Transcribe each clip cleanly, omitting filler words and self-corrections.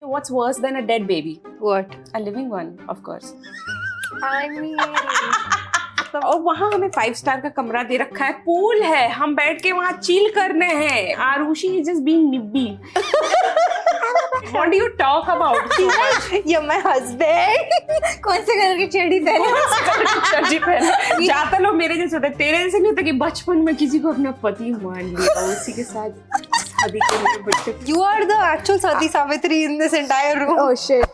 what's worse than a dead baby? What? A living one, of course. I mean, और वहाँ हमें 5 star का कमरा दे रखा है, पूल है, हम बैठ के वहाँ चिल करने हैं. Arushi is just being nibby. What do you talk about? you're my husband. कौन से कलर की चड्डी पहने? जाता लोग मेरे जैसे होते, तेरे जैसे नहीं होता कि बचपन में किसी को अपना पति मान लिया उसी के साथ शादी करने बच्चे. You are the actual Sati Savitri in this entire room. Oh shit.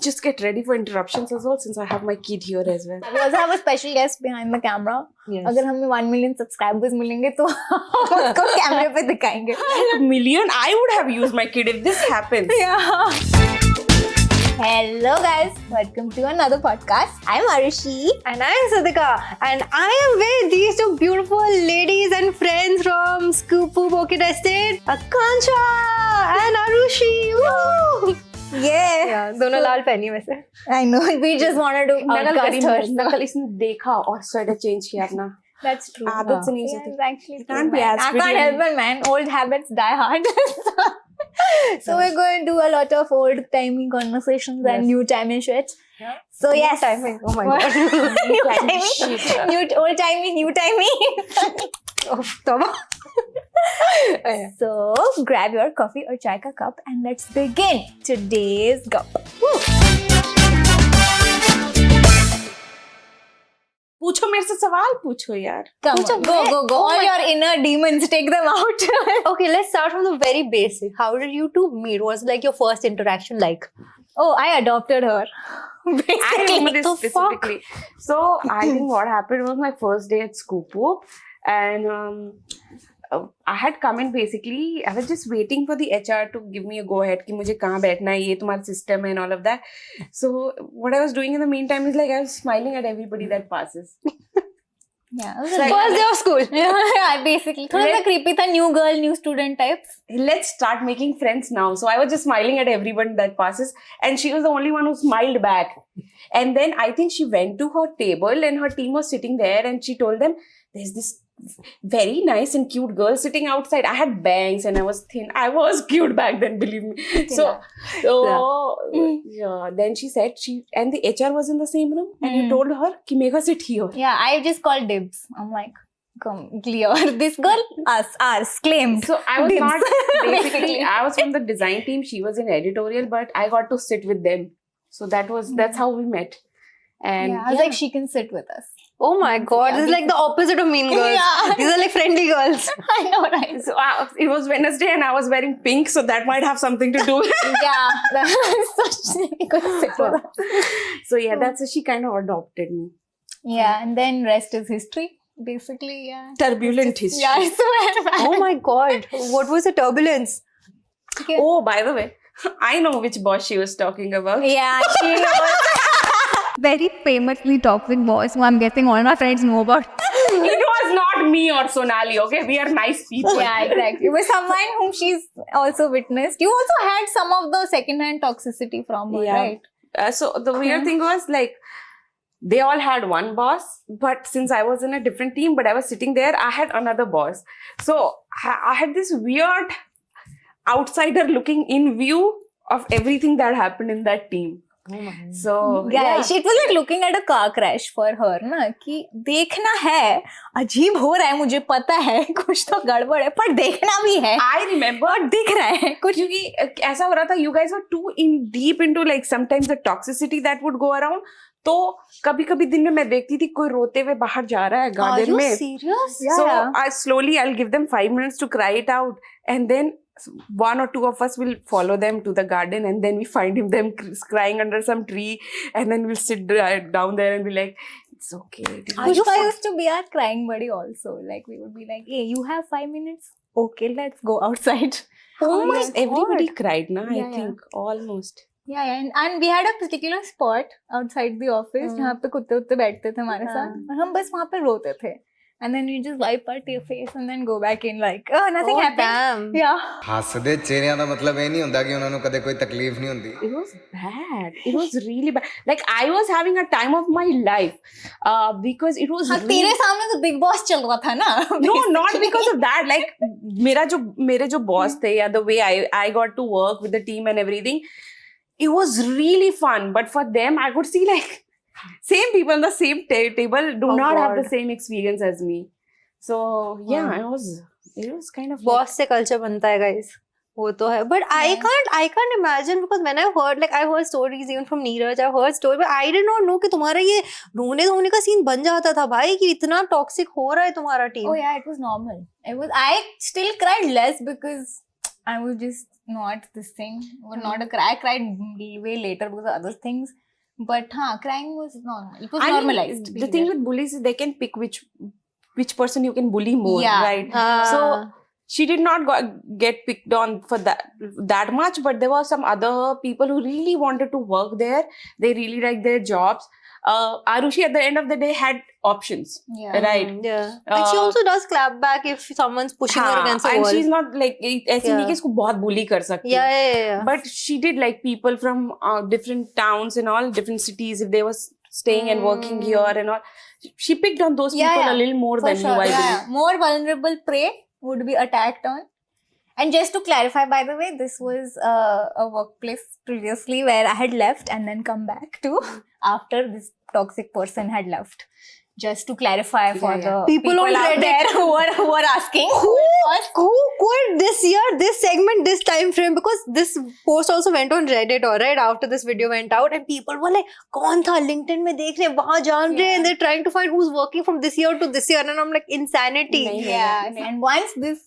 Just get ready for interruptions as well since I have my kid here as well. We also have a special guest behind the camera. Yes. अगर हमें 1 million subscribers मिलेंगे तो हम उसको कैमरे पे दिखाएंगे. A million? I would have used my kid if this happens. Yeah. Hello guys, welcome to another podcast. I'm Arushi. And I am Sadhika. And I am with these two beautiful ladies and friends from Scoop Orchid Estate, Akansha and Arushi. Woo! Yeah. दोनों लाल पहनी वैसे. I know. We just wanted to outcast her. नकल इसने देखा और sweater change किया अपना. That's true. आदत से नहीं Yeah, होती. it's actually true, can't be man. as I pretty. can't help it, man. Old habits die hard. So we're going to do a lot of old timey conversations and Yes. new timey shit. So yes. Timing. Oh my god. New timey. Shit. New old timey, new timey. Oh, तब. So grab your coffee or chai ka cup and let's begin today's gup. पूछो मेरे से सवाल पूछो यार. Come Pucha, on. go. All Oh my- your inner demons, take them out. Okay, let's start from the very basic. How did you two meet? What was like your first interaction like? Oh, I adopted her. I remember this the fuck? specifically. So I think what happened was my first day at Scoop Up, and I had come in basically. I was just waiting for the HR to give me a go ahead कि मुझे कहाँ बैठना है, ये तुम्हारा system है and all of that. So what I was doing in the meantime is like I was smiling at everybody that passes. Yeah. First day of school. Yeah, basically. थोड़ा सा creepy था, new girl, new student types. Let's start making friends now. So I was just smiling at everyone that passes, and she was the only one who smiled back. And then I think she went to her table, and her team was sitting there, and she told them, "There's this very nice and cute girl sitting outside." I had bangs and I was thin. I was cute back then, believe me. So then she said and the HR was in the same room, and he told her कि make her sit here. Yeah, I just called dibs. I'm like, come clear. This girl, us, claim. So I was Dibs. not basically. Basically. I was from the design team. She was in editorial, but I got to sit with them. So that's how we met. And Yeah, I was like, she can sit with us. Oh my god, this is like the opposite of mean girls. Yeah. These are like friendly girls. I know, right? So it was Wednesday, and I was wearing pink, so that might have something to do with it. Yeah, so she could sit with us. So yeah, that's how she kind of adopted me. Yeah, and then rest is history. Basically, yeah. Turbulent history. Yeah, I swear, man. Oh my god, what was the turbulence? Okay. Oh, by the way, I know which boss she was talking about. Yeah, she knows. Very famously toxic boss who I'm guessing all my friends know about. It was not me or Sonali, okay? We are nice people. Yeah, exactly. It was someone whom she's also witnessed. You also had some of the second-hand toxicity from her, Yeah. right? So the weird thing was like, they all had one boss, but since I was in a different team, but I was sitting there, I had another boss. So I had this weird outsider looking in view of everything that happened in that team. So Yeah, it was like looking at a car crash for her, ना कि देखना है, अजीब हो रहा है, मुझे पता है कुछ तो गड़बड़ है, पर देखना भी है. I remember और दिख रहा है कुछ. क्योंकि ऐसा हो रहा था, you guys were too deep into like sometimes the toxicity that would go around. तो कभी कभी दिन में मैं देखती थी कोई रोते हुए बाहर जा रहा है गार्डन में. serious? So I'll give them 5 minutes to cry it out, and then one or two of us will follow them to the garden, and then we find them crying under some tree, and then we'll sit down there and be like, it's okay. Pushpa used to be our crying buddy also. Like we would be like, hey, you have 5 minutes? Okay, let's go outside. Almost everybody cried, na? Yeah, I think almost. Yeah, and we had a particular spot outside the office जहाँ पे कुत्ते बैठते थे हमारे साथ और हम बस वहाँ पे रोते थे. and then you just wipe out your face and then go back in like, oh, nothing Oh, happened. damn. Yeah. ਹੱਸਦੇ ਚਿਹਰਿਆਂ ਦਾ ਮਤਲਬ ਇਹ ਨਹੀਂ ਹੁੰਦਾ ਕਿ ਉਹਨਾਂ ਨੂੰ ਕਦੇ ਕੋਈ ਤਕਲੀਫ ਨਹੀਂ ਹੁੰਦੀ It was bad. It was really bad. Like I was having a time of my life because it was हाँ, really... तेरे सामने तो बिग बॉस चल रहा था ना. No, not because of that. Like मेरे जो boss थे, yeah, the way I got to work with the team and everything, it was really fun. But for them, I could see like same people on the same table do Oh, not have God. the same experience as me. So yeah, it was kind of like, boss से culture बनता है guys, वो तो है. But I can't imagine because when I heard stories even from Neeraj, I heard story, but I did not know कि तुम्हारा ये रोने धोने का सीन बन जाता था भाई, कि इतना टॉक्सिक हो रहा है तुम्हारा team. Oh yeah, it was normal. I still cried less because I was just not this thing. Or not a cry. I cried way later because of other things. But crying was normal. It was I mean, normalized. the thing with bullies is they can pick which person you can bully more, Yeah. right? Ah. So she did not get picked on for that much, but there were some other people who really wanted to work there. They really liked their jobs. Arushi at the end of the day had options, Yeah. right? Yeah. And she also does clap back if someone's pushing her against a and wall. she's not like ऐसी नहीं कि इसको बहुत bully कर सकती. Yeah. But she did like people from different towns and all different cities. If they were staying and working here and all, she picked on those Yeah, people yeah. a little more For than sure. you, I Yeah, believe. yeah. More vulnerable prey would be attacked on. And just to clarify, by the way, this was a workplace previously where I had left and then come back to after this toxic person had left. Just to clarify for Yeah, yeah. the People on out Reddit there who are asking. Who quit this year, this segment, this time frame? Because this post also went on Reddit, all right, after this video went out, and people were like, "कौन था LinkedIn में देख रहे, वहाँ जान रहे," and they're trying to find who's working from this year to this year, and I'm like, insanity. नहीं, Yeah, and once this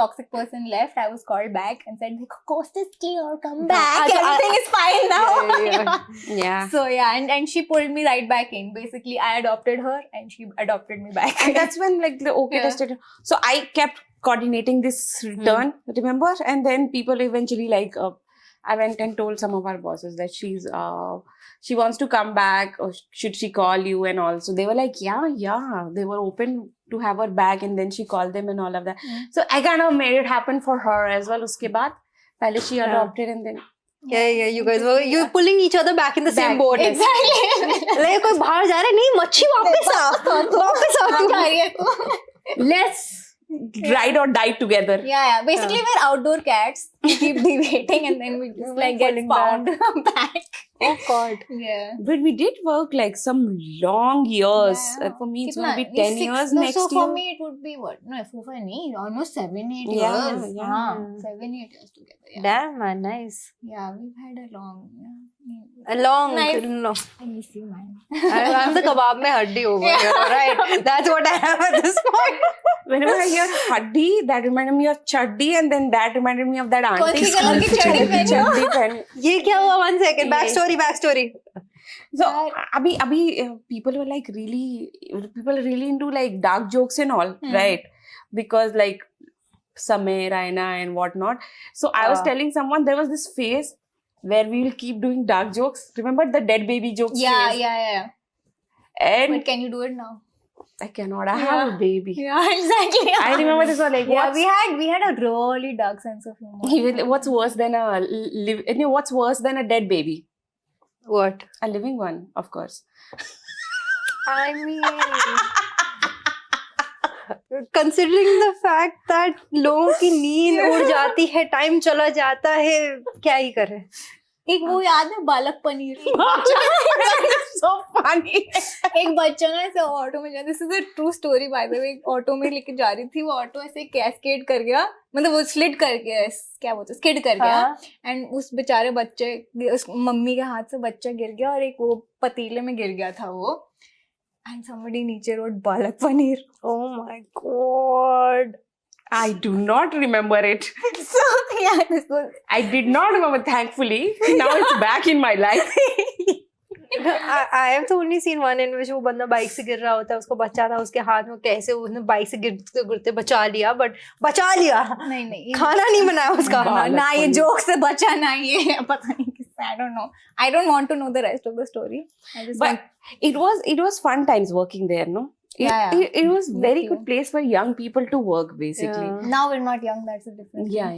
toxic person left, I was called back and said, "The coast is clear, come back. Everything is fine now." Yeah. So yeah, and she pulled me right back in. Basically, I adopted her and she adopted me back. And that's when like the OK Yeah. tested. So I kept coordinating this return, remember? And then people eventually like, I went and told some of our bosses that she wants to come back, or should she call you and all. So they were like, yeah. They were open to have her back, and then she called them and all of that. So I kind of made it happen for her as well. Uske baad, pehle she adopted and then. Yeah, you guys were pulling each other back in the same boat. Exactly. like कोई बाहर जा रहा है, नहीं मच्छी वापस आ, वापस आ तू. Let's ride or die together. Yeah. Basically, we're outdoor cats. We keep debating and then we just like get Falling found back. Oh God. Yeah. But we did work like some long years. Yeah. For me, it's Kitna? going to be 10 years no, next so year. for me it would be what? No, for me almost 7-8 Yeah, years. yeah. 7-8 years together. Yeah. Damn man, nice. Yeah, we've had a long. A long. Nice. No. I miss you, man. I'm the kebab mein haddi over here, alright? That's what I am at this point. Whenever I hear Haddi, that reminded me of Chaddi, and then that reminded me of that कौन auntie. सी colour की चड्डी पहनी हो? Chaddi पहनी. ये क्या हुआ? 1 second. Backstory. So, abhi, people were like people are really into like dark jokes and all, right? Because like Samay, Raina and whatnot. So I was telling someone there was this phase where we will keep doing dark jokes. Remember the dead baby jokes phase? Yeah. And But can you do it now? I cannot. I have a baby. Yeah, exactly. I remember this one like, Yeah, we had a really dark sense of humor. what's worse than what's worse than a dead baby? What? A living one, of course. I mean, considering the fact that लोगों की नींद उड़ जाती है, time चला जाता है, क्या ही करें? एक वो याद है बालक पनीर So funny. एक बच्चा ना ऐसे ऑटो में जा, this is a true story by the way, auto में लेके जा रही थी, वो ऑटो ऐसे कैस्केड कर गया, मतलब वो स्लिड कर गया, क्या बोलते हैं, स्किड कर गया, एंड उस बेचारे बच्चे, उस मम्मी के हाथ से बच्चा गिर गया और एक वो पतीले में गिर गया था वो, एंड somebody नीचे road palak paneer. Oh my God. I do not remember it. So yeah, this was I did not remember, thankfully. Now it's back in my life. I have only seen one in which वो बंदा bike से गिर रहा होता है, उसको बच्चा था उसके हाथ में, कैसे उसने बाइक से गिरते गिरते बचा लिया, बट बचा लिया, नहीं खाना नहीं बनाया उसका. ना ये जोक से बचा, ना ये पता नहीं किससे, I don't want to know the rest of the story. But it was fun times working there, no? Yeah, it was very Me good too. place for young people to work, basically. Yeah. Now we're not young. That's a different. Yeah.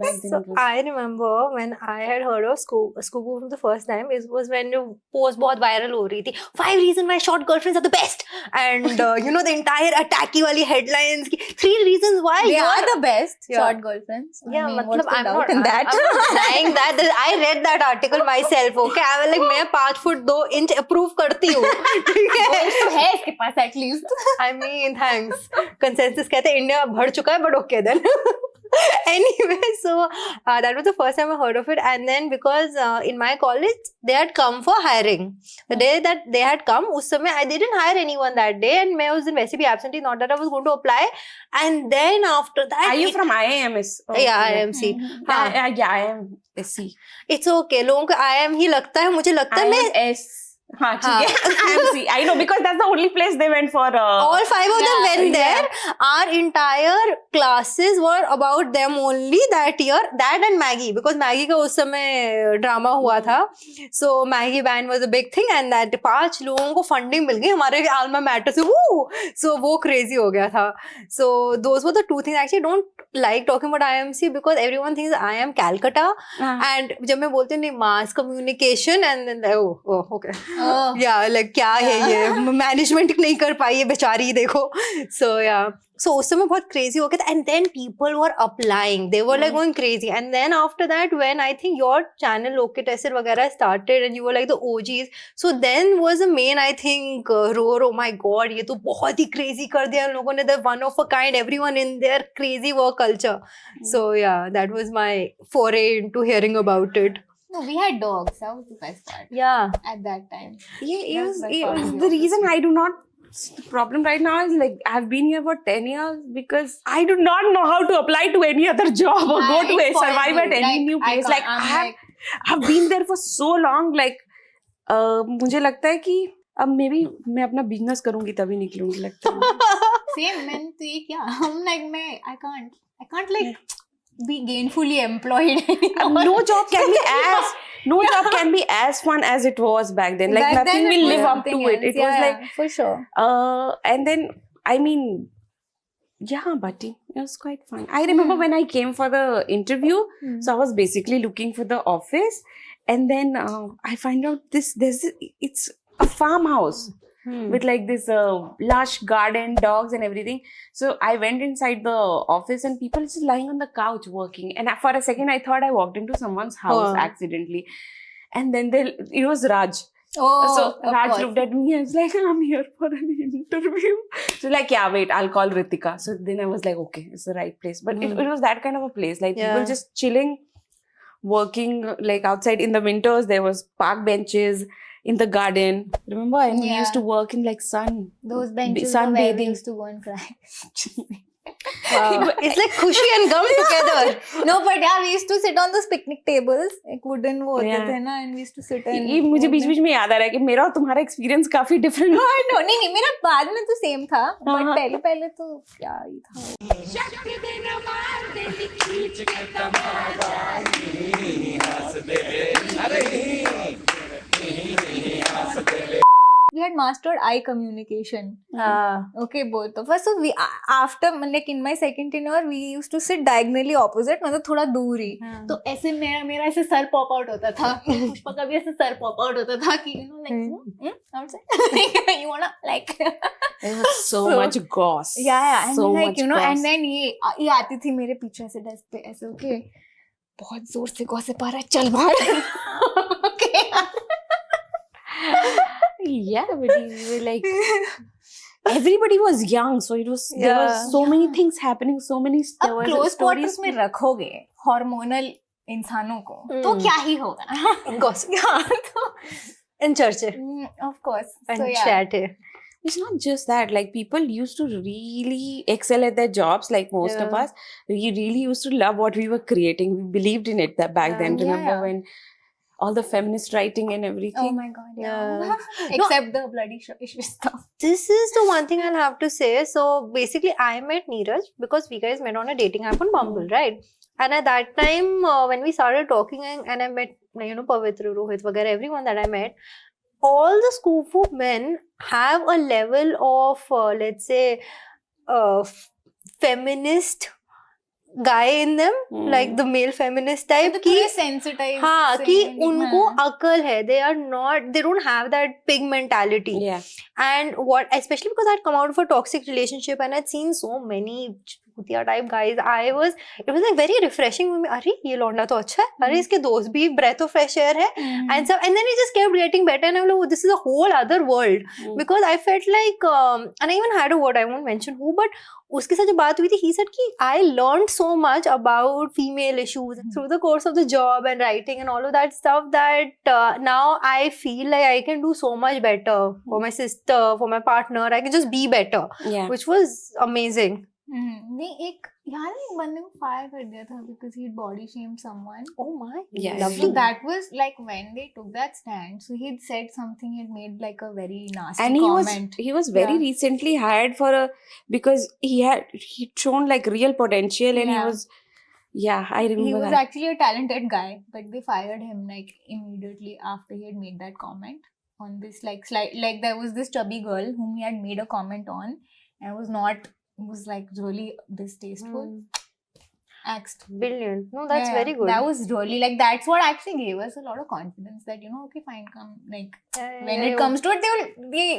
Back then So it was. I remember when I had heard of Scooby for the first time, it was when the post बहुत viral हो रही थी. 5 reasons why short girlfriends are the best, and you know the entire attacky वाली headlines की 3 reasons why They you are the best Yeah. short girlfriends. Yeah, I mean, मतलब what's the I'm doubt not in that? I'm not denying that. I read that article myself. Okay, I was like मैं 5 foot 2 inch approve करती हूँ. ठीक है? Goals तो है इसके पास at least. I mean, thanks. Consensus कहते हैं इंडिया बढ़ चुका है, but okay then. Anyway, so that was the first time I heard of it, and then because in my college they had come for hiring. The day that they had come, उस समय I didn't hire anyone that day, and मैं उस दिन वैसे भी absentee, not that I was going to apply. And then after that, Are you from IIMS? Oh, yeah, IMC. हाँ, Yeah, I am SC. it's okay. लोगों को IM ही लगता है, मुझे लगता है मैं IMS. हाँ, ठीक है. IMC. I know, because that's the only place they went for. all 5 of them Yeah, went yeah. there. Our entire classes were about them only that year. That and Maggie, because Maggie का उस समय drama हुआ था. So Maggie ban was a big thing, and that 5 लोगों को funding मिल गई हमारे alma mater से. Woo! So वो crazy हो गया था. So those were the 2 things. Actually, I don't like talking about IMC because everyone thinks I am Calcutta. And जब मैं बोलती हूँ नहीं, mass communication, and then oh okay. Oh. Yeah, like क्या है ये मैनेजमेंट नहीं कर पाई है बेचारी, देखो. So yeah, so उस समय बहुत crazy हो गया था, and then people were applying, they were like going crazy. And then after that, when I think your channel Loke Tesser वगैरह started and you were like the OGs, so then was the main, I think, roar, oh my god, ये तो बहुत ही crazy कर दिया इन लोगों ने, the one of a kind, everyone in their crazy work culture. So yeah, that was my foray into hearing about it. No, we had dogs. That was the best part Yeah. at that time. Yeah, That's my it part was of the the reason I do not. The problem right now is like I've been here for 10 years because I do not know how to apply to any other job or go to It spoils survive you. at any Like, new I place. can't- Like I'm I've been there for so long. Like मुझे लगता है कि अब maybe मैं अपना business करूँगी तभी निकलूँगी, लगता है. Same, मैंने तो ये किया. I'm like I can't like be gainfully employed anymore. No job can be as fun as it was back then. Like Back nothing then it will was live up to something it. else. It Yeah, was like yeah, for sure. and then I mean, yeah, buddy, it was quite fun. I remember when I came for the interview, so I was basically looking for the office, and then I find out it's a farmhouse with like this lush garden, dogs and everything. So I went inside the office and people just lying on the couch working, and for a second I thought I walked into someone's house Oh. accidentally, and then it was Raj. Oh, So of Raj course. looked at me and was like, I'm here for an interview. So like, yeah, wait, I'll call Ritika. So then I was like, okay, it's the right place. But it was that kind of a place. Like Yeah. people just chilling, working like outside in the winters. There was park benches in the garden. Remember? And we used to work in like sun. Those benches were where we sunbathing. used to go and cry. Wow. It's like खुशी and gum together. No, but yeah, we used to sit on those picnic tables. एक wooden वो होते Yeah. थे ना, and we used to sit and. ये मुझे बीच बीच में याद आ रहा है कि मेरा और तुम्हारा एक्सपीरियंस काफी डिफरेंट No, I know. नहीं मेरा बाद में तो सेम था, but हाँ. पहले तो क्या ही था. We had mastered eye communication. Okay, both of us. So we after like in my second tenure, we used to sit diagonally opposite, मतलब थोड़ा दूर ही. तो ऐसे मेरा ऐसे सर पॉप आउट होता था. पुष्पा का भी ऐसे सर पॉप आउट होता था कि outside. You wanna like. There was so much goss. Yeah, and so like much you know, goss. and then ये आती थी मेरे पीछे ऐसे डेस्क पे ऐसे, okay, बहुत जोर से गॉसिप आ रहा है, चल बाहर. Okay. Yeah, but we were like everybody was young, so it was there were so many things happening, so many अब क्लोज क्वार्टर्स में रखोगे हार्मोनल इंसानों को तो क्या ही होगा. Gossip. हाँ, तो And church. of course. And So yeah. chat. It's not just that. Like people used to really excel at their jobs. Like most of Yeah. us, we really used to love what we were creating. We believed in it that back then. Remember Yeah. when all the feminist writing and Oh everything? my god. Yeah. Yeah. Except the bloody issue stuff. This is the one thing I'll have to say. So basically, I met Neeraj because we guys met on a dating app on Bumble, right? And at that time, when we started talking and I met, Pavitra, Rohit, वगैरह, everyone that I met, all the Skufu men have a level of, let's say, feminist guy in them, like the male feminist type. तो थोड़े sensitized हाँ से कि हैं, उनको हाँ. अकल है, they don't have that pig mentality. Yeah. And what, especially because I'd come out of a toxic relationship and I'd seen so many chutiya type guys, it was like very refreshing with me. अरे ये लौंडा तो अच्छा है, अरे इसके दोस्त भी breath of fresh air है, and so, and then it just kept getting better, and I'm like, oh, this is a whole other world. Because I felt like, and I even had a word, I won't mention who, but उसके साथ जब बात हुई थी, he said कि I learned so much about female issues through the course of the job and writing and all of that stuff, that now I feel like I can do so much better for my sister, for my partner. I can just be better, Yeah. which was amazing. नहीं एक यार एक बंदे को fire कर दिया था because he body shamed someone. Oh my, Yes. lovely. So that was like when they took that stand. So he'd said something. He'd made like a very nasty And comment. he was very Yeah. recently hired for because he'd shown like real potential, and Yeah. he was, yeah, I remember He was that. actually a talented guy, but they fired him like immediately after he had made that comment on this like there was this chubby girl whom he had made a comment on, and was like really distasteful. Axed. Brilliant. No, that's Yeah, very good. That was really like that's what actually gave us a lot of confidence that okay, fine, come like when it comes to it,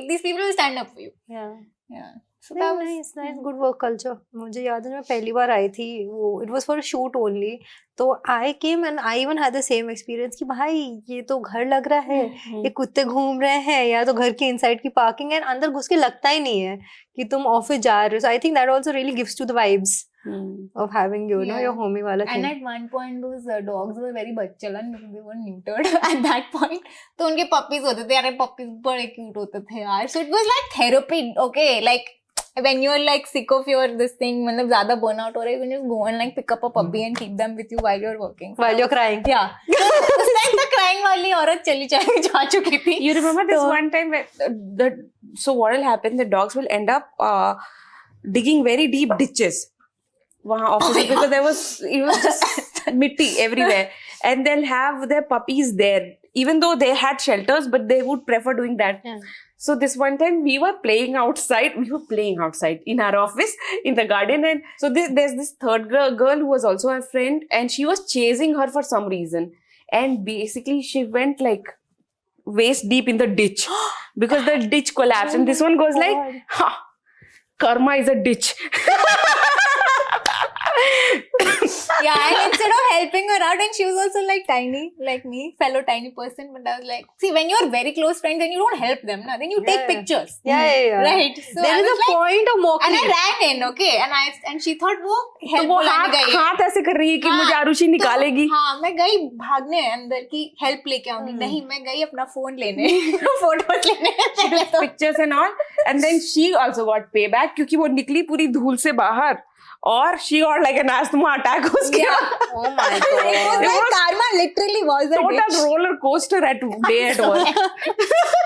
these people will stand up for you. Yeah. Yeah. So that was nice good work culture. मुझे याद है मैं पहली बार आई थी, वो it was for a shoot only, तो I came and I even had the same experience कि भाई ये तो घर लग रहा है, ये कुत्ते घूम रहे हैं, या तो घर के inside की parking है, अंदर घुस के लगता ही नहीं है कि तुम ऑफिस जा रहे हो. So I think that also really gives to the vibes of having your homie वाला And thing. at one point those dogs were very बच्चलन because they were neutered at that point. तो उनके puppies होते थे, यार puppies बड़े cute होते थे यार. So it was like therapy, okay, like when you're like sick of your this thing, मतलब ज़्यादा burnout हो रहा है, you can just go and like pick up a puppy and keep them with you while you're working. While you're crying. Yeah. उस time तक crying वाली औरत चली जा चुकी थी. You remember this one time where so what will happen? The dogs will end up digging very deep ditches. वहाँ office because it was just मिट्टी everywhere, and they'll have their puppies there, even though they had shelters, but they would prefer doing that. Yeah. So this one time we were playing outside in our office in the garden, and so there's this third girl who was also a friend, and she was chasing her for some reason, and basically she went like waist deep in the ditch because the ditch collapsed, and this one goes like, ha, karma is a ditch. Yeah, and instead of helping her out, and she was also like tiny, like me, fellow tiny person, but I was like, see, when you're very close friends, then you don't help them, na? Then you take pictures. Yeah. Right. So There I is was a like, point of mockery. and I ran in, okay, and she thought वो तो help वो बुलाने गई है. हाथ ऐसे कर रही है कि मुझे आरुषि निकालेगी. हाँ, मैं गई भागने अंदर की हेल्प लेके आऊंगी. नहीं, मैं गई अपना फोन लेने, फोटोज लेने. पहले तो Pictures and all, and then she also got payback क्योंकि वो निकली पूरी धूल से बाहर, और she got like an asthma attack उसके. Oh my it god. was like karma literally was a Total ditch. roller coaster at day at work.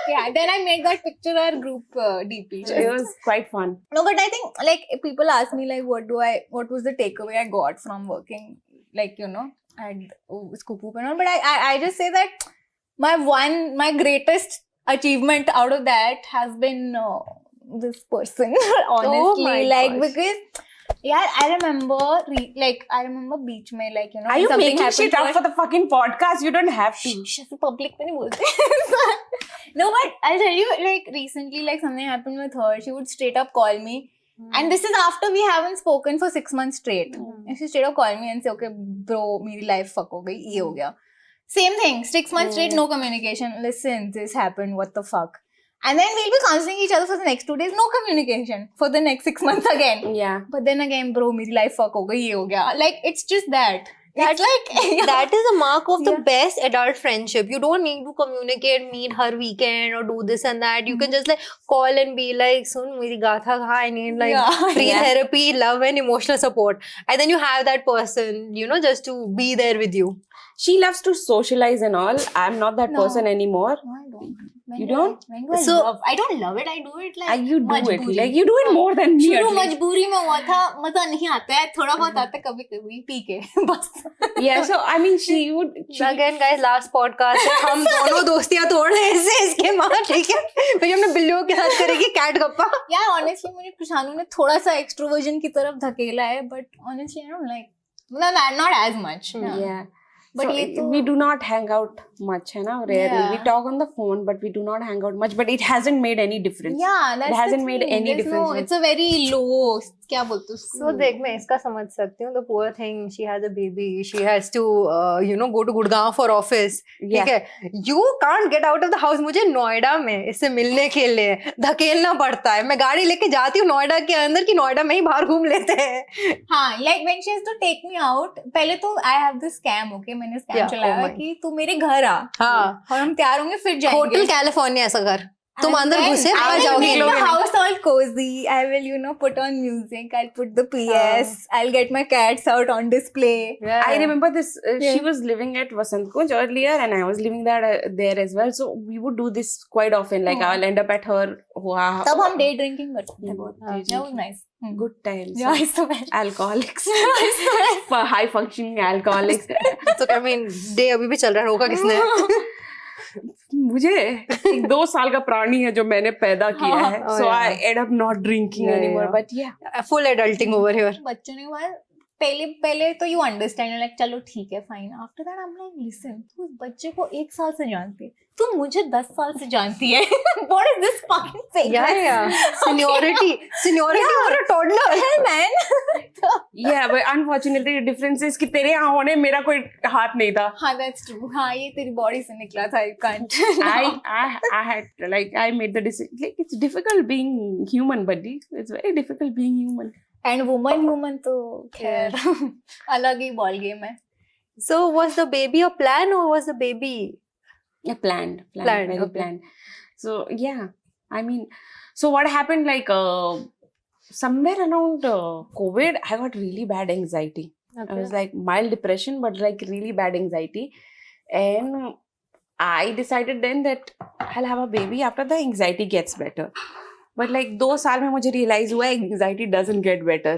Yeah, then I made that picture our group DP. It was quite fun. No, but I think like people ask me like what was the takeaway I got from working like at Skufu and all, but I just say that my greatest achievement out of that has been this person. Honestly, my like gosh. because yeah, I remember beach में like Are you something making happened shit to up her. for the fucking podcast? You don't have to. ऐसे public में नहीं बोलते. No, but I'll tell you, like recently, like something happened with her. She would straight up call me, and this is after we haven't spoken for 6 months straight. And she straight up call me and say, "Okay, bro, मेरी life fuck हो गई, ये हो गया." Same thing, 6 months straight, no communication. Listen, this happened. What the fuck? And then we'll be counseling each other for the next 2 days, no communication for the next 6 months again. Yeah. But then again, bro, मेरी life fuck हो गई, ये हो गया. Like it's just that. It's like That is a mark of the best adult friendship. You don't need to communicate, meet her weekend or do this and that. You can just like call and be like, "Sun, meri gatha kha, I need like free therapy, love and emotional support." And then you have that person, just to be there with you. She loves to socialize and all. I'm not that person anymore. No, I don't. You don't? When do I So- love? I don't love it. I do it like You do it. मजबूरी. Like, you do it more than me. शुरू at least. मजबूरी में हुआ था, मजा नहीं आता है, थोड़ा बहुत आता है कभी कभी पी के बस. Yeah, so I mean, she would. Again, guys, last podcast है. हम दोनों दोस्तियां तोड़ रहे हैं इसके माँ, ठीक है? फिर हमने बिल्लियों के साथ करेगी कैट गप्पा. यार ऑनेस्टली मुझे प्रशांत ने थोड़ा सा एक्सट्रोवर्जन की तरफ धकेला है, but honestly I don't like, not as much. Yeah. But So, ये तो- we do not hang out much, है ना? Rarely. We Yeah. talk on the phone, but we do not hang out much. But it hasn't made any difference. Yeah, that's It hasn't the made thing. any There's difference. No, it's a very low. क्या बोलते हैं उसको? So देख, मैं इसका समझ सकती हूँ. The poor thing, she has a baby. She has to, go to Gurgaon for office. Yeah. ठीक है? You can't get out of the house. मुझे नोएडा में इससे मिलने के लिए धकेलना पड़ता है. मैं गाड़ी लेके जाती हूँ नोएडा के अंदर कि नोएडा में ही बाहर घूम लेते हैं. हाँ, like when she has to take me out, पहले तो I have this scam, okay? मैंने scam Yeah, चलाया oh my. कि तू मेरे घर आ. हाँ. और हम तैयार होंगे फिर जाएंगे. होटल कैलिफोर्निया ऐसा घर. तुम And अंदर then घुसे I बाहर will जाओगे. make the house all cozy. I will, put on music. I'll put the PS. I'll get my cats out on display. Yeah. I remember this. She Yeah. was living at Vasant Kunj earlier, and I was living there as well. So we would do this quite often. Like Oh. I'll end up at her. तब हम day drinking करते थे बहुत. हाँ. That was nice. Good times. Yeah, I swear. Alcoholics. I swear. For high functioning alcoholics. तो I mean, day अभी भी चल रहा है. रोका किसने? मुझे एक 2 साल का प्राणी है जो मैंने पैदा किया है. Oh, So yeah. I end up not drinking Yeah, anymore. yeah. But yeah. Full adulting over here. बच्चों ने कहा पहले तो यू अंडरस्टैंड लाइक चलो ठीक है fine. After that I am like listen, तू उस बच्चे को 1 साल से जानती है, तू मुझे 10 साल से जानती है. What is this fucking fake? Yeah. Seniority for a toddler. Hell, man. Yeah, but unfortunately the difference is कि तेरे यहाँ होने मेरा कोई हाथ नहीं था. हाँ, that's true. हाँ, ये तेरी बॉडी से निकला था. You can't. I had like I made the decision. Like it's difficult being human, buddy. It's very difficult being human. And woman human तो खैर अलग ही बॉल गेम है. So was the baby a plan or was the baby? Yeah, planned, Planned, very okay. planned. So yeah, I mean, so what happened? Like somewhere around COVID, I got really bad anxiety. I was like mild depression, but like really bad anxiety, and I decided then that I'll have a baby after the anxiety gets better. But like 2 साल में मुझे realize हुआ anxiety doesn't get better.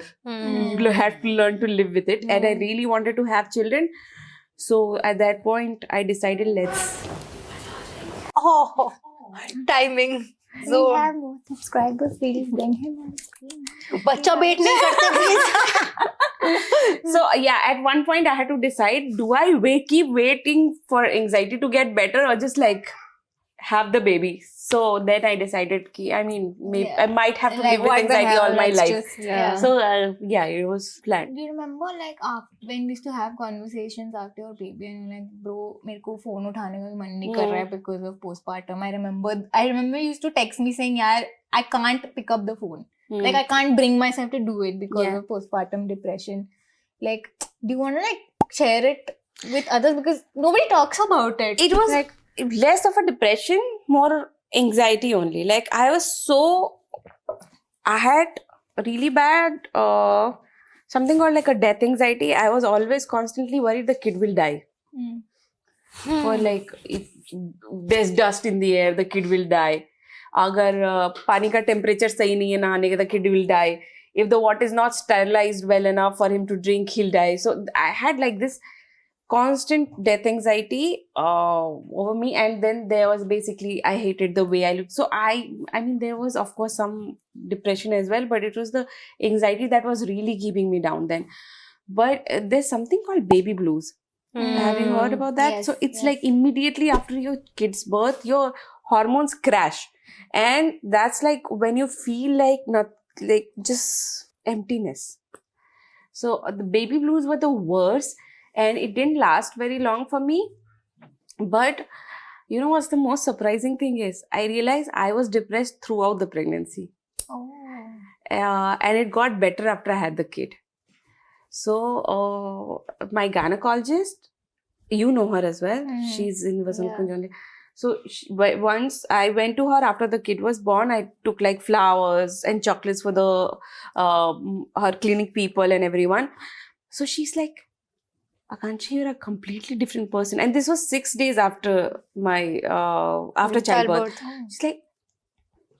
You have to learn to live with it, and I really wanted to have children. So at that point, I decided let's. Oh, timing. So We have more subscribers. Please bring him on screen. बच्चा wait नहीं करते please. So yeah, at one point I had to decide: do I keep waiting for anxiety to get better, or just like have the baby? So then I decided, I mean, maybe Yeah. I might have to Like, live with what the anxiety hell, all my let's life. just- Yeah. So yeah, it was planned. Do you remember like when we used to have conversations after your baby and you're like, bro, मेरे को phone उठाने का भी मन नहीं कर रहा है because of postpartum. I remember you used to text me saying, यार, I can't pick up the phone. Like I can't bring myself to do it because Yeah. of postpartum depression. Like, do you want to like share it with others because nobody talks about it? It was like less of a depression, more anxiety only. Like I had really bad something called like a death anxiety. I was always constantly worried the kid will die. Mm. Or like if there's dust in the air, the kid will die. अगर पानी का temperature सही नहीं है नहाने का, the kid will die. If the water is not sterilized well enough for him to drink, he'll die. So I had like this constant death anxiety over me, and then there was basically I hated the way I looked. So I mean there was of course some depression as well, but it was the anxiety that was really keeping me down then. But there's something called baby blues. Have you heard about that? Yes, So it's yes. like immediately after your kid's birth, your hormones crash, and that's like when you feel like just emptiness. So the baby blues were the worst, and it didn't last very long for me. But you know what's the most surprising thing is? I realized I was depressed throughout the pregnancy, Oh. and it got better after I had the kid. So my gynecologist, you know her as well. Mhm. She's in Vasant Yeah. Kunj only. So once I went to her after the kid was born, I took like flowers and chocolates for the her clinic people and everyone. So she's like, Akanksha, you're a completely different person. And this was 6 days after my after childbirth. She's like,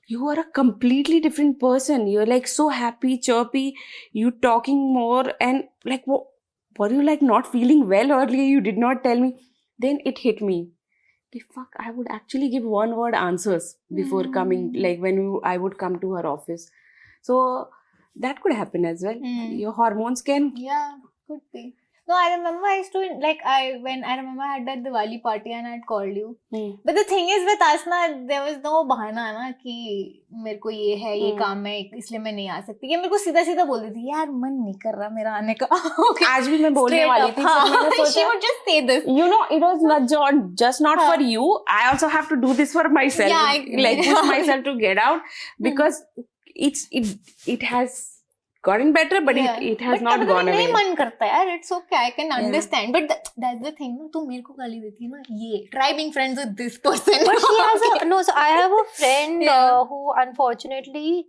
you are a completely different person. You're like so happy, chirpy, you talking more, and like, were you like not feeling well earlier? You did not tell me. Then it hit me. Okay, fuck, I would actually give one word answers before coming, like when I would come to her office. So that could happen as well. Your hormones can. Yeah, could be. No, I remember I used to, like, I had that Diwali party and I had called you. But the thing is with us na, there was no bahana na कि मेरे को ये है, ये काम है, इसलिए मैं नहीं आ सकती. ये मेरे को सीधा सीधा बोल देती, यार मन नहीं कर रहा मेरा आने का. आज भी मैं बोलने वाली थी. She would just say this. You know, it was not just not for you. I also have to do this for myself. Yeah, like push myself to get out because it has gotten better, but it has not gone away. नहीं मन करता यार. It's okay, I can understand. But that's the thing. तू मेरे को गाली देती है ना. ये try being friends with this person. But she has so I have a friend who unfortunately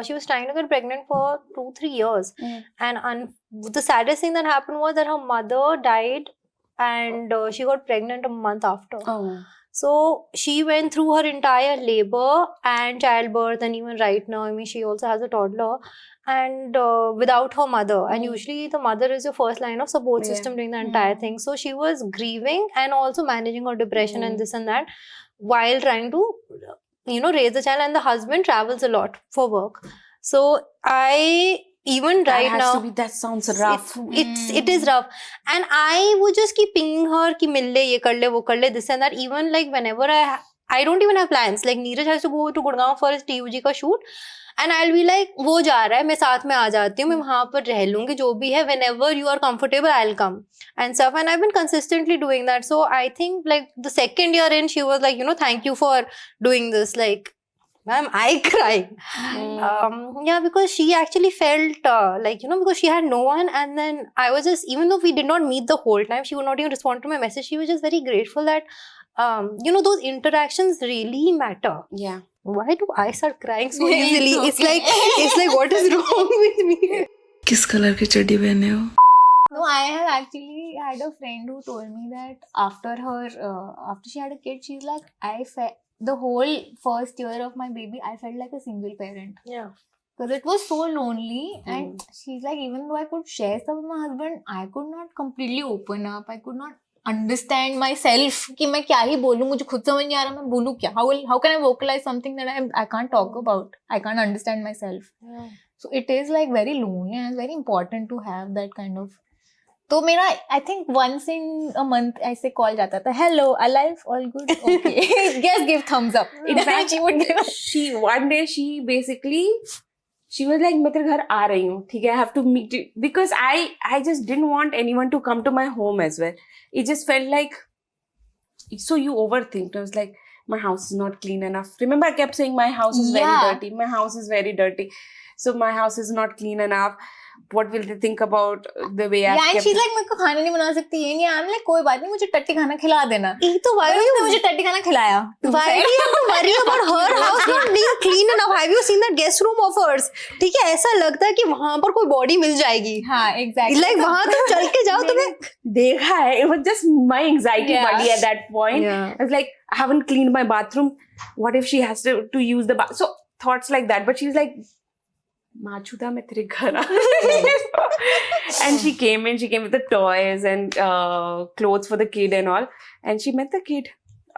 she was trying to get pregnant for 2-3 years, and the saddest thing that happened was that her mother died, and she got pregnant a month after. So she went through her entire labor and childbirth, and even right now, I mean, she also has a toddler, and without her mother. And usually the mother is your first line of support system during the entire thing. So she was grieving and also managing her depression and this and that while trying to, raise the child. And the husband travels a lot for work. So that sounds rough. It is rough, and I would just keep pinging her कि मिल ले, ये कर ले, वो कर ले, this and that. Even like whenever I don't even have plans. Like Neeraj has to go to Gurgaon for his TUG का shoot, and I'll be like, वो जा रहा है, मैं साथ में आ जाती हूँ, मैं वहाँ पर रह लूँगी, जो भी है, whenever you are comfortable, I'll come and stuff. And I've been consistently doing that. So I think like the second year in, she was like, thank you for doing this. Like, ma'am, I cried. Because she actually felt because she had no one. And then I was just, even though we did not meet the whole time, she would not even respond to my message. She was just very grateful that, those interactions really matter. Yeah. Why do I start crying so easily? It's like, what is wrong with me? किस colour की चड्डी पहने हो? No, I have actually had a friend who told me that after she had a kid, she's like, the whole first year of my baby, I felt like a single parent. Yeah. Because it was so lonely, and she's like, even though I could share stuff with my husband, I could not completely open up. I could not understand myself कि मैं क्या ही बोलूँ, मुझे खुद समझ नहीं आ रहा मैं बोलूँ क्या. How can I vocalize something that I can't talk about? I can't understand myself. Yeah. So it is like very lonely, and it's very important to have that kind of. तो मेरा I think once in a month ऐसे call जाता था, hello, alive, all good, okay. Just give thumbs up. In fact, one day she was like, मैं तेरे घर आ रही हूँ, ठीक है, I have to meet you, because I just didn't want anyone to come to my home as well. It just felt like, so you overthink. I was like, my house is not clean enough. Remember, I kept saying my house is very dirty. My house is very dirty. So my house is not clean enough. What will they think about the way I kept... Yeah, and she's like, मेरे को खाना नहीं बना सकती, ये नहीं. I'm like, कोई बात नहीं, मुझे टट्टी खाना खिला देना. मुझे टट्टी खाना खिलाया. Why do you have to worry about her house not being clean enough? Have you seen that guest room of hers? ठीक है, ऐसा लगता है कि वहाँ पर कोई body मिल जाएगी. हाँ, exactly. Like वहाँ तुम चल के जाओ, तुम्हें देखा है. It was just my anxiety buddy at that point. Yeah. I was like, I haven't cleaned my bathroom. What if she has to use the bath? So thoughts like that. But she's like, Machuda, मैं तेरे घर आ. And she came with the toys and clothes for the kid and all. And she met the kid.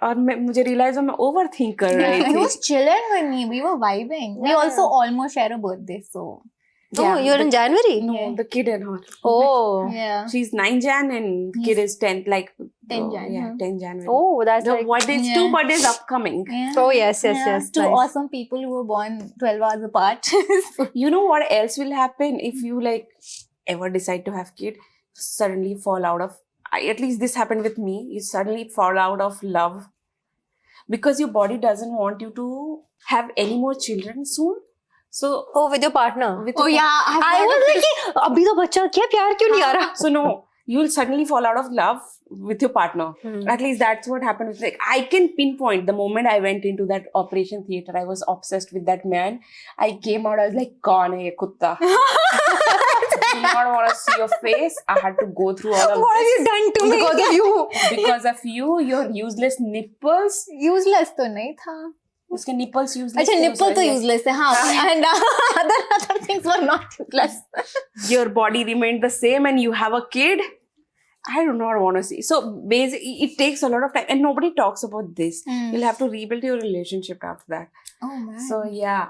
और मुझे realize मैं overthink कर रही थी. He was chilling with me. We were vibing. We also almost share a birthday, so. Oh, you're in January? No, the kid and her. Oh. Yeah. She's 9 Jan and kid is 10th, like 10 Jan. Yeah, 10 January. Oh, that's the like... birthdays, 2 birthdays upcoming. Yeah. Oh, yes. Two Nice. awesome people who were born 12 hours apart. You know what else will happen if you like ever decide to have kid? Suddenly fall out of, at least this happened with me, you suddenly fall out of love because your body doesn't want you to have any more children soon. So with your partner. I was like, अभी तो बच्चा क्या प्यार क्यों नहीं आ रहा? So no, you'll suddenly fall out of love with your partner. At least that's what happened with like, I can pinpoint the moment I went into that operation theater. I was obsessed with that man. I came out, I was like, कौन है ये कुत्ता? do not want to see your face. I had to go through all of What have this you done to me? Because of you. because of you. Your useless nipples. Useless तो नहीं था. उसके nipples useless. अच्छा थे, nipple तो उसके- useless है हाँ. And other things were not useless. Your body remained the same, and you have a kid. I do not want to see. So basically, it takes a lot of time, and nobody talks about this. You'll have to rebuild your relationship after that. Oh man. So yeah,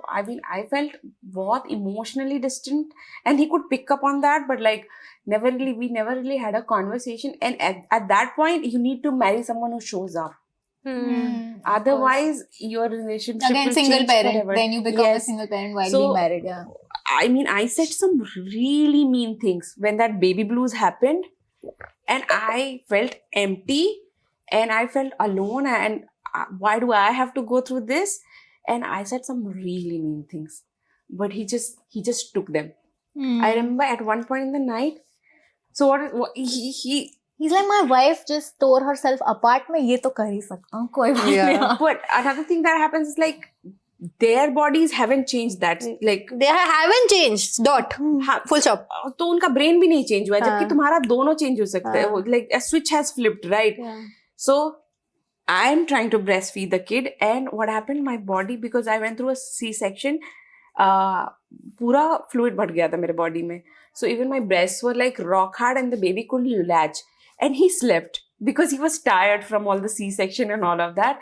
I mean, I felt बहुत emotionally distant, and he could pick up on that, but like we never really had a conversation. And at that point, you need to marry someone who shows up. Otherwise, your relationship again will single change parent. forever. Then you become Yes. a single parent while So- being married. Yeah. I mean, I said some really mean things when that baby blues happened, and I felt empty, and I felt alone, and why do I have to go through this? And I said some really mean things, but he just took them. I remember at one point in the night. So what he He's like, my wife just tore herself apart. मैं ये तो कर ही सकता हूँ कोई बात Yeah. नहीं. but another thing that happens is like their bodies haven't changed that like They haven't changed. Dot. हाँ, Full stop. तो उनका ब्रेन भी नहीं चेंज हुआ है, जबकि हाँ. तुम्हारा दोनों चेंज हो सकते हाँ. हैं. Like a switch has flipped, right? So I'm trying to breastfeed the kid, and what happened, my body, because I went through a C-section, पूरा fluid बढ़ गया था मेरे body में. So even my breasts were like rock hard, and the baby couldn't latch, and he slept because he was tired from all the C-section and all of that,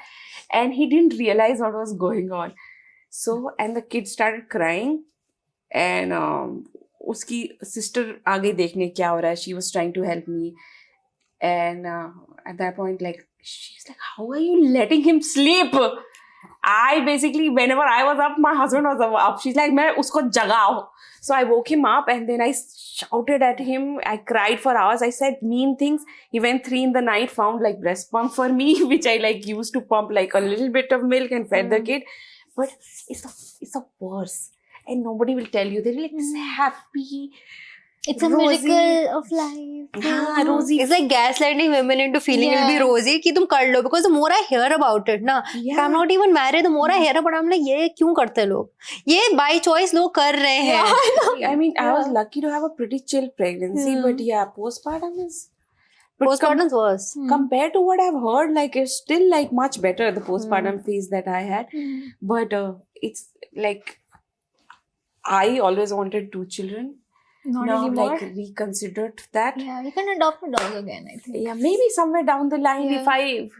and he didn't realize what was going on. So and the kid started crying, and उसकी sister आ गई देखने क्या हो रहा है. She was trying to help me, and at that point, like, she's like, how are you letting him sleep? I basically, whenever I was up, my husband was up. She's like, मैं उसको जगाओ. So I woke him up, and then I shouted at him. I cried for hours. I said mean things. He went 3 in the night, found like breast pump for me, which I like used to pump like a little bit of milk and fed the kid. But it's the worst. And nobody will tell you. They're like happy. It's a Rosy. miracle of life. हाँ, Rosie. It's like gaslighting women into feeling it'll be Yeah. rosy कि तुम कर लो, because the more I hear about it ना, if I'm not even married, the more I hear about it, I'm like, ये क्यों करते हैं लोग? ये by choice लोग कर रहे हैं. I mean, I was lucky to have a pretty chill pregnancy, but yeah, postpartum is. But Postpartum's worse. compared to what I've heard, like it's still like much better, the postpartum phase that I had. But it's like I always wanted 2 children. Not now anymore. like reconsidered that. Yeah, you can adopt a dog again, I think. Yeah, maybe somewhere down the line if I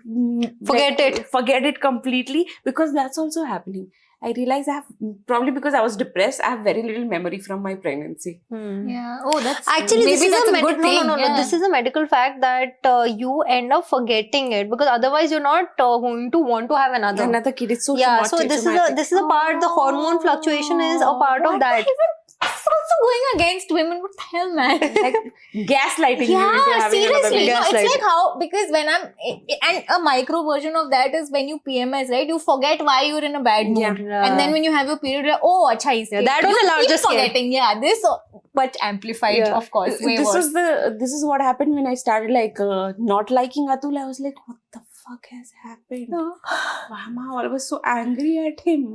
forget it completely, because that's also happening. I realize I have, probably because I was depressed, I have very little memory from my pregnancy. Yeah. Oh, that's Actually, maybe this is that's a good thing. no. Yeah. This is a medical fact that you end up forgetting it, because otherwise you're not going to want to have another. Another kid is so Yeah, so traumatic. this is a part. The hormone fluctuation is a part of that. It's also going against women. What the hell, man? like gaslighting you into Yeah, having another seriously. baby. No, it's Gaslighting. like how, because when and a micro version of that is when you PMS, right? You forget why you're in a bad mood. Yeah. And then when you have your period, you're like, oh, acha, he's Yeah, that was you a larger keep scale. forgetting. Yeah, this, but amplified, Yeah. of course. Way this worse. this is what happened when I started like not liking Atul. I was like, what the fuck has happened? Mama, I was so angry at him.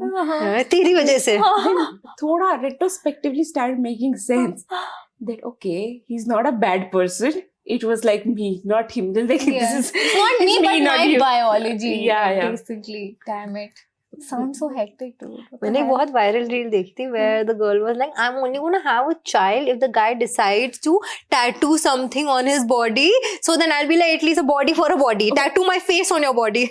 तेरी वजह से. Then thoda retrospectively started making sense that okay, he's not a bad person. It was like me, not him. Like, Yeah. this is It's not me, it's but not my you. biology. Yeah. Basically, damn it. It sounds so hectic, dude. What the मैंने एक hell? बहुत viral reel देखी थी where the girl was like, I'm only gonna have a child if the guy decides to tattoo something on his body, so then I'll be like, at least a body for a body. Tattoo my face on your body.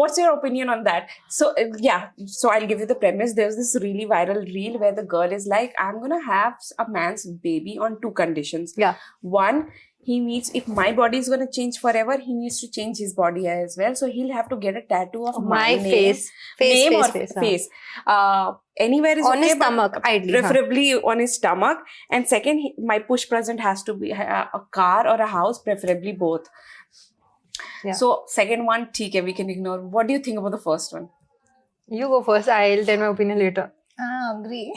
What's your opinion on that? So yeah, so I'll give you the premise. There's this really viral reel where the girl is like, I'm gonna have a man's baby on 2 conditions. Yeah. One, he needs, if my body is gonna change forever, he needs to change his body as well. So he'll have to get a tattoo of my name, face. name or Face. face. Anywhere is On okay, his but stomach, ideally. preferably on his stomach. And second, my push present has to be a car or a house, preferably both. Yeah. So second one, theek hai, we can ignore. What do you think about the first one? You go first. I'll tell my opinion later. I agree.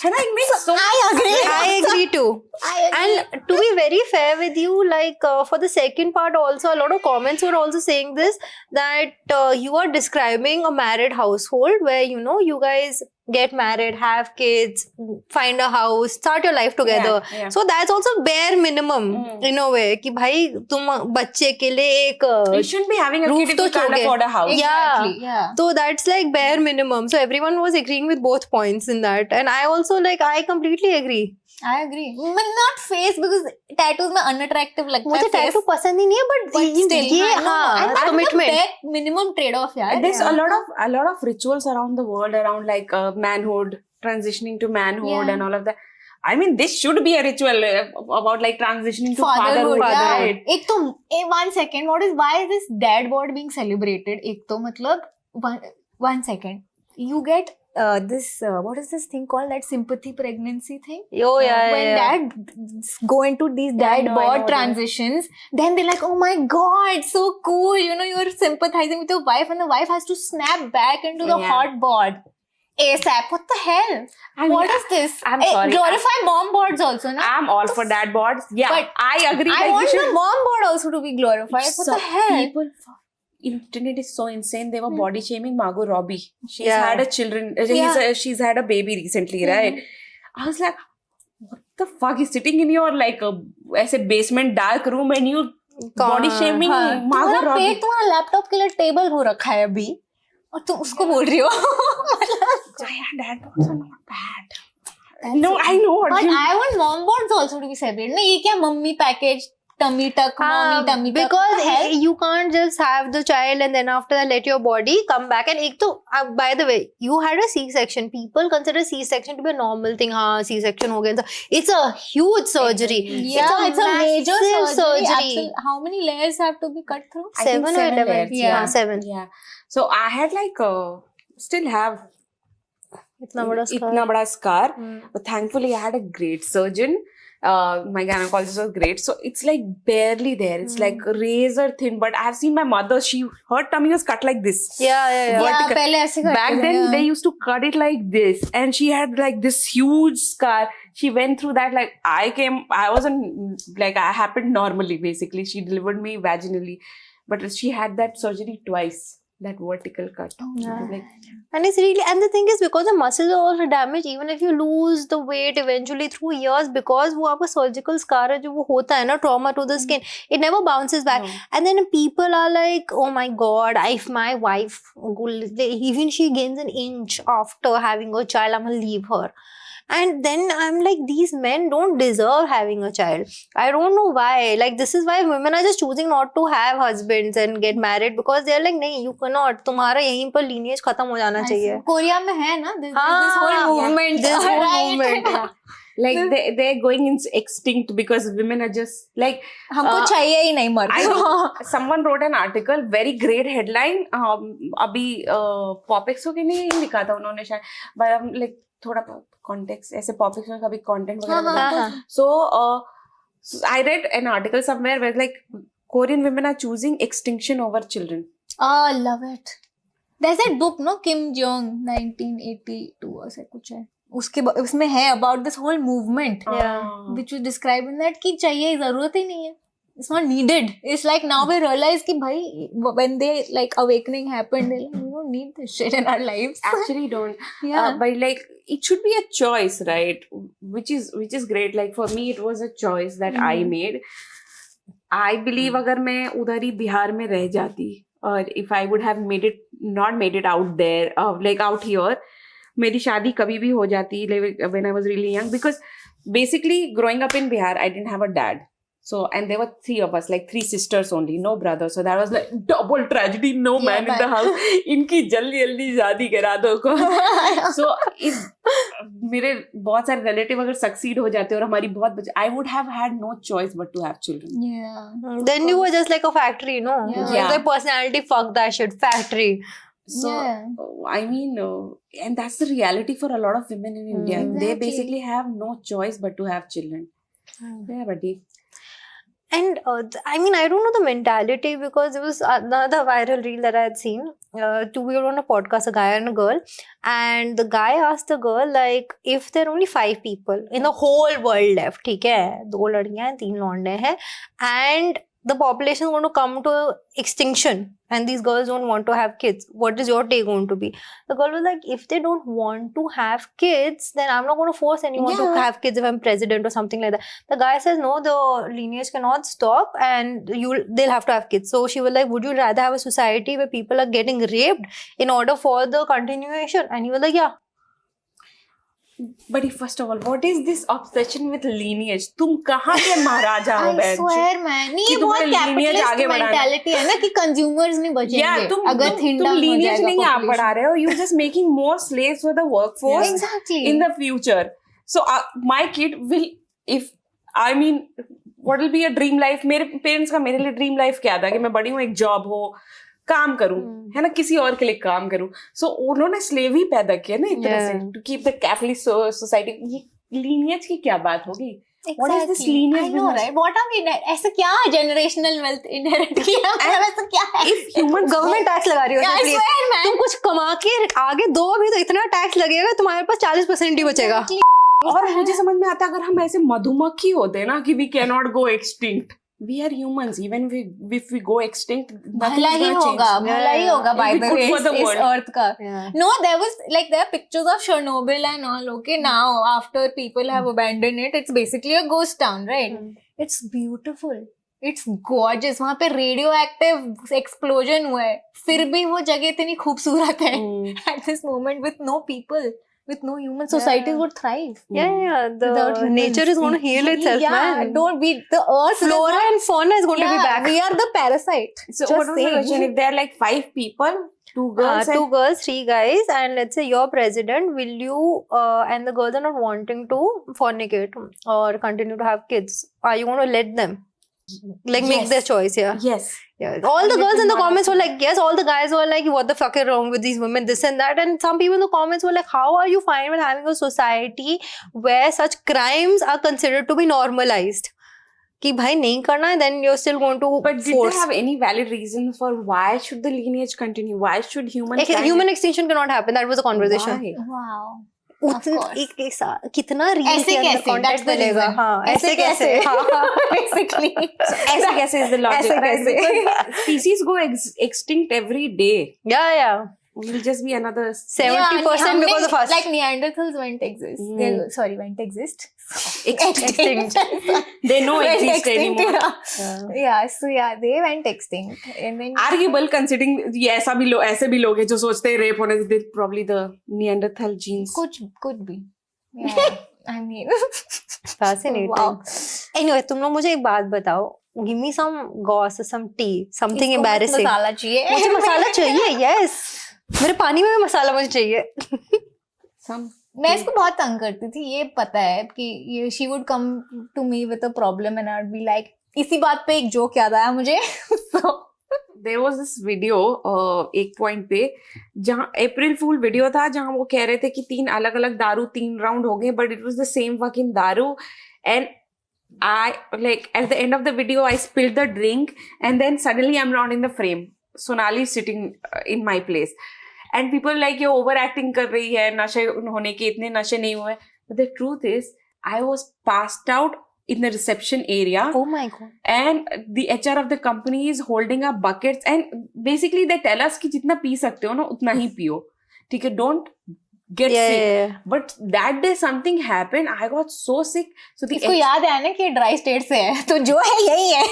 And I make so I agree too. I agree. And to be very fair with you, like for the second part also, a lot of comments were also saying this, that you are describing a married household where, you know, you guys get married, have kids, find a house, start your life together. Yeah. So that's also bare minimum in a way कि भाई तुम बच्चे के लिए एक You shouldn't be having a Roof kid if तो you can't छोड़े. afford a house. Exactly. Yeah. so that's like bare minimum. So everyone was agreeing with both points in that, and I also I completely agree. I agree. But not face because tattoos में unattractive लगता है. मुझे tattoo पसंद ही नहीं है, but still, ये हाँ, हाँ and commitment. bare minimum trade off यार. There's a lot of rituals around the world around like manhood, transitioning to manhood, Yeah. and all of that. I mean, this should be a ritual about like transitioning to fatherhood, yeah. right? एक तो 1 second, what is why is this dad bod being celebrated? एक तो मतलब one second, you get this what is this thing called, that sympathy pregnancy thing? Oh yeah, When yeah. dad go into these Yeah, I dad know, I bod know. transitions, then they're like, oh my god, so cool, you know, you're sympathizing with your wife and the wife has to snap back into the Yeah. hot bod ASAP. What the hell? I mean, What is this? I'm sorry. Glorify mom bods also, na? I'm all for dad bods. Yeah, But I agree. I that want you should. the mom bod also to be glorified. What the hell? People, internet is so insane. They were body shaming Margot Robbie. She's Yeah. had a children. She's had a baby recently, right? I was like, what the fuck is sitting in your like ऐसे basement dark room and you body shaming हाँ, Margot तुम्हारा Robbie? पेट तुम्हारा laptop के लिए table हो रखा है अभी और तुम उसको बोल रही हो. Yeah, dad bods are not bad. No, I know what But you. I want mom bods also to be celebrated. ना ये क्या mummy package tummy tuck mummy tummy tuck because hell? you can't just have the child and then after that let your body come back. And एक तो by the way, you had a C-section. People consider C-section to be a normal thing. हाँ, C-section हो गया. It's a huge surgery. Yeah, it's a major massive surgery. surgery. How many layers have to be cut through? I think 7 or 11? layers, Yeah. 7. Yeah. So I had like still have इतना बड़ा scar. इतना बड़ा scar. Hmm. But thankfully I had a great surgeon. My gynecologist was great. So it's like barely there. It's like razor thin. But I have seen my mother. Her tummy was cut like this. Yeah. Yeah, Vertical. पहले ऐसे करते Back थे, then yeah. they used to cut it like this, and she had like this huge scar. She went through that. Like I wasn't like I happened normally. Basically, she delivered me vaginally, but she had that surgery twice. That vertical cut. Yeah. Like, And it's really, and the thing is because the muscles are also damaged, even if you lose the weight eventually through years, because वो आपका surgical scar है जो वो होता है ना, trauma to the skin, it never bounces back. No. And then people are like, oh my god, if my wife, even she gains an inch after having a child, I'm gonna leave her. And then I'm like, these men don't deserve having a child. I don't know why. Like, this is why women are just choosing not to have husbands and get married, because they're like, नहीं, you cannot. तुम्हारा यहीं पर lineage खत्म हो जाना चाहिए. Korea में है ना this हाँ, whole movement. this whole Right. movement, yeah. like they're going extinct because women are just like. हमको चाहिए ही नहीं मर्द. I think someone wrote an article, very great headline. अभी Popix के नहीं लिखा था उन्होंने शायद, but like थोड़ा context ऐसे Popix में कभी content वगैरह. So I read an article somewhere where like Korean women are choosing extinction over children. Oh, love it. There's that book, no, Kim Jong 1982 ऐसा कुछ है. उसमें है about this whole movement. Yeah. Which was described in that कि चाहिए जरूरत ही नहीं है. It's not needed. It's like now we realize कि भाई when they like awakening happened, they like, we don't need this shit in our lives. Actually don't. Yeah. But like it should be a choice, right? Which is great. Like for me, it was a choice that I made. I believe अगर मैं उधर ही बिहार में रह जाती, or if I would have not made it out there, like out here, मेरी शादी कभी भी हो जाती, like when I was really young, because basically growing up in Bihar, I didn't have a dad. So, and there were 3 of us, like 3 sisters only, no brothers. So that was like double tragedy, no man in the house. इनकी जल्दी शादी करा दो को. So, मेरे बहुत सारे relative अगर succeed हो जाते और हमारी बहुत बच्चे, I would have had no choice but to have children. Yeah. Then you were just like a factory, you know? Yeah. It's like personality, fuck that shit, factory. So, Yeah. I mean, and that's the reality for a lot of women in India. They Exactly. basically have no choice but to have children. Yeah, buddy. And I mean, I don't know the mentality, because there was another viral reel that I had seen. 2 we were on a podcast, a guy and a girl, and the guy asked the girl, like, if there are only 5 people in the whole world left, ठीक है, 2 लड़कियां हैं 3 लौंडे हैं, and the population is going to come to extinction and these girls don't want to have kids, what is your take going to be? The girl was like, if they don't want to have kids, then I'm not going to force anyone to have kids if I'm president or something like that. The guy says, no, the lineage cannot stop and they'll have to have kids. So she was like, would you rather have a society where people are getting raped in order for the continuation? And he was like, yeah. But first of all, what is this obsession with lineage? तुम कहाँ के महाराजा हो I बहन? swear man, नहीं कि ये बहुत तुम्हें lineage capitalist आगे बढ़ाना है। mentality है ना कि consumers नहीं बचेंगे अगर thin तुम down हो lineage जाएगा नहीं आप population। बढ़ा रहे हो. You're just making more slaves for the workforce Exactly. in the future. So my kid will, what will be a dream life? मेरे parents का मेरे लिए dream life क्या था कि मैं बड़ी हूँ, एक job हो, काम करूं, है ना, किसी और के लिए काम करूं. सो उन्होंने स्लेव ही पैदा किया ना एक तरह से, to keep the capitalist society. ये लीनियज की क्या बात होगी? What is this lineage I know, right? What are we? ऐसे क्या generational wealth inherit किया? ऐसा क्या है? If humans गवर्नमेंट टैक्स लगा रही हो I इसलिए swear, man. तुम कुछ कमा के आगे दो भी तो इतना टैक्स लगेगा तुम्हारे पास 40% ही बचेगा. और मुझे समझ में आता है अगर हम ऐसे मधुमक्खी होते ना कि we cannot go extinct. We are humans. Even if we go extinct, भला ही होगा, भला ही होगा. By the way, इस earth का. No, there are pictures of Chernobyl and all. Okay, now after people have abandoned it, it's basically a ghost town, right? It's beautiful. It's gorgeous. वहाँ पे radioactive explosion हुआ है. फिर भी वो जगह इतनी खूबसूरत है. At this moment, with no people, with no human, societies would thrive. The nature is going to heal itself, man. The earth, Flora and fauna is going to be back. We are the parasite. So what was the question? If there are like 5 people, 2 girls, 2 girls, 3 guys, and let's say you're president, will you and the girls are not wanting to fornicate or continue to have kids, are you going to let them make their choice? Yes. Yeah. All the girls in the comments were like, yes. All the guys were like, what the fuck is wrong with these women, this and that. And some people in the comments were like, how are you fine with having a society where such crimes are considered to be normalized? कि भाई नहीं करना है, then you're still going to But did force. they have any valid reason for why should the lineage continue? Why should Human extinction cannot happen. That was a conversation. Why? Wow. कितना reel ऐसे के अंदर कैसे? contact That's the मिलेगा. reason. हाँ, ऐसे कैसे? Basically. ऐसे कैसे is the logic, ऐसे right? कैसे? Because species go extinct every day. Yeah. We'll just be another 70% because of us. Like Neanderthals went exist. Went exist. extinct. They know Went exist extinct, anymore. they went extinct. And then Arguable considering ये ऐसे भी लोग हैं जो सोचते हैं rape होने से probably the Neanderthal genes. could be. Yeah. I mean, Fascinating. Wow. Anyway, तुम लोग मुझे एक बात बताओ. Give me some gossip, some tea, something इसको embarrassing. मसाला चाहिए. मुझे मसाला चाहिए. Yes. मेरे पानी में भी मसाला मुझे चाहिए. मैं इसको बहुत तंग करती थी, ये पता है कि she would come to me with a problem and I'd be like, इसी बात पे एक जोक याद आया मुझे. So There was this video एक पॉइंट पे जहाँ अप्रैल फूल वीडियो था जहाँ वो कह रहे थे कि 3 अलग अलग दारू 3 राउंड हो गए but it was the same fucking दारू and I like at the end of the video I spilled the drink and then suddenly I'm not in the frame. Sonali is sitting in my place and people like ये overacting कर रही है नशे होने के इतने नशे नहीं हुए but the truth is I was passed out in the reception area. Oh my god. And the HR of the company is holding up buckets and basically they tell us कि जितना पी सकते हो ना उतना ही पियो, ठीक है, don't get sick. Yeah. But that day something happened. I got so sick. So the इसको याद है ना कि ड्राई स्टेट से है, तो जो है यही है.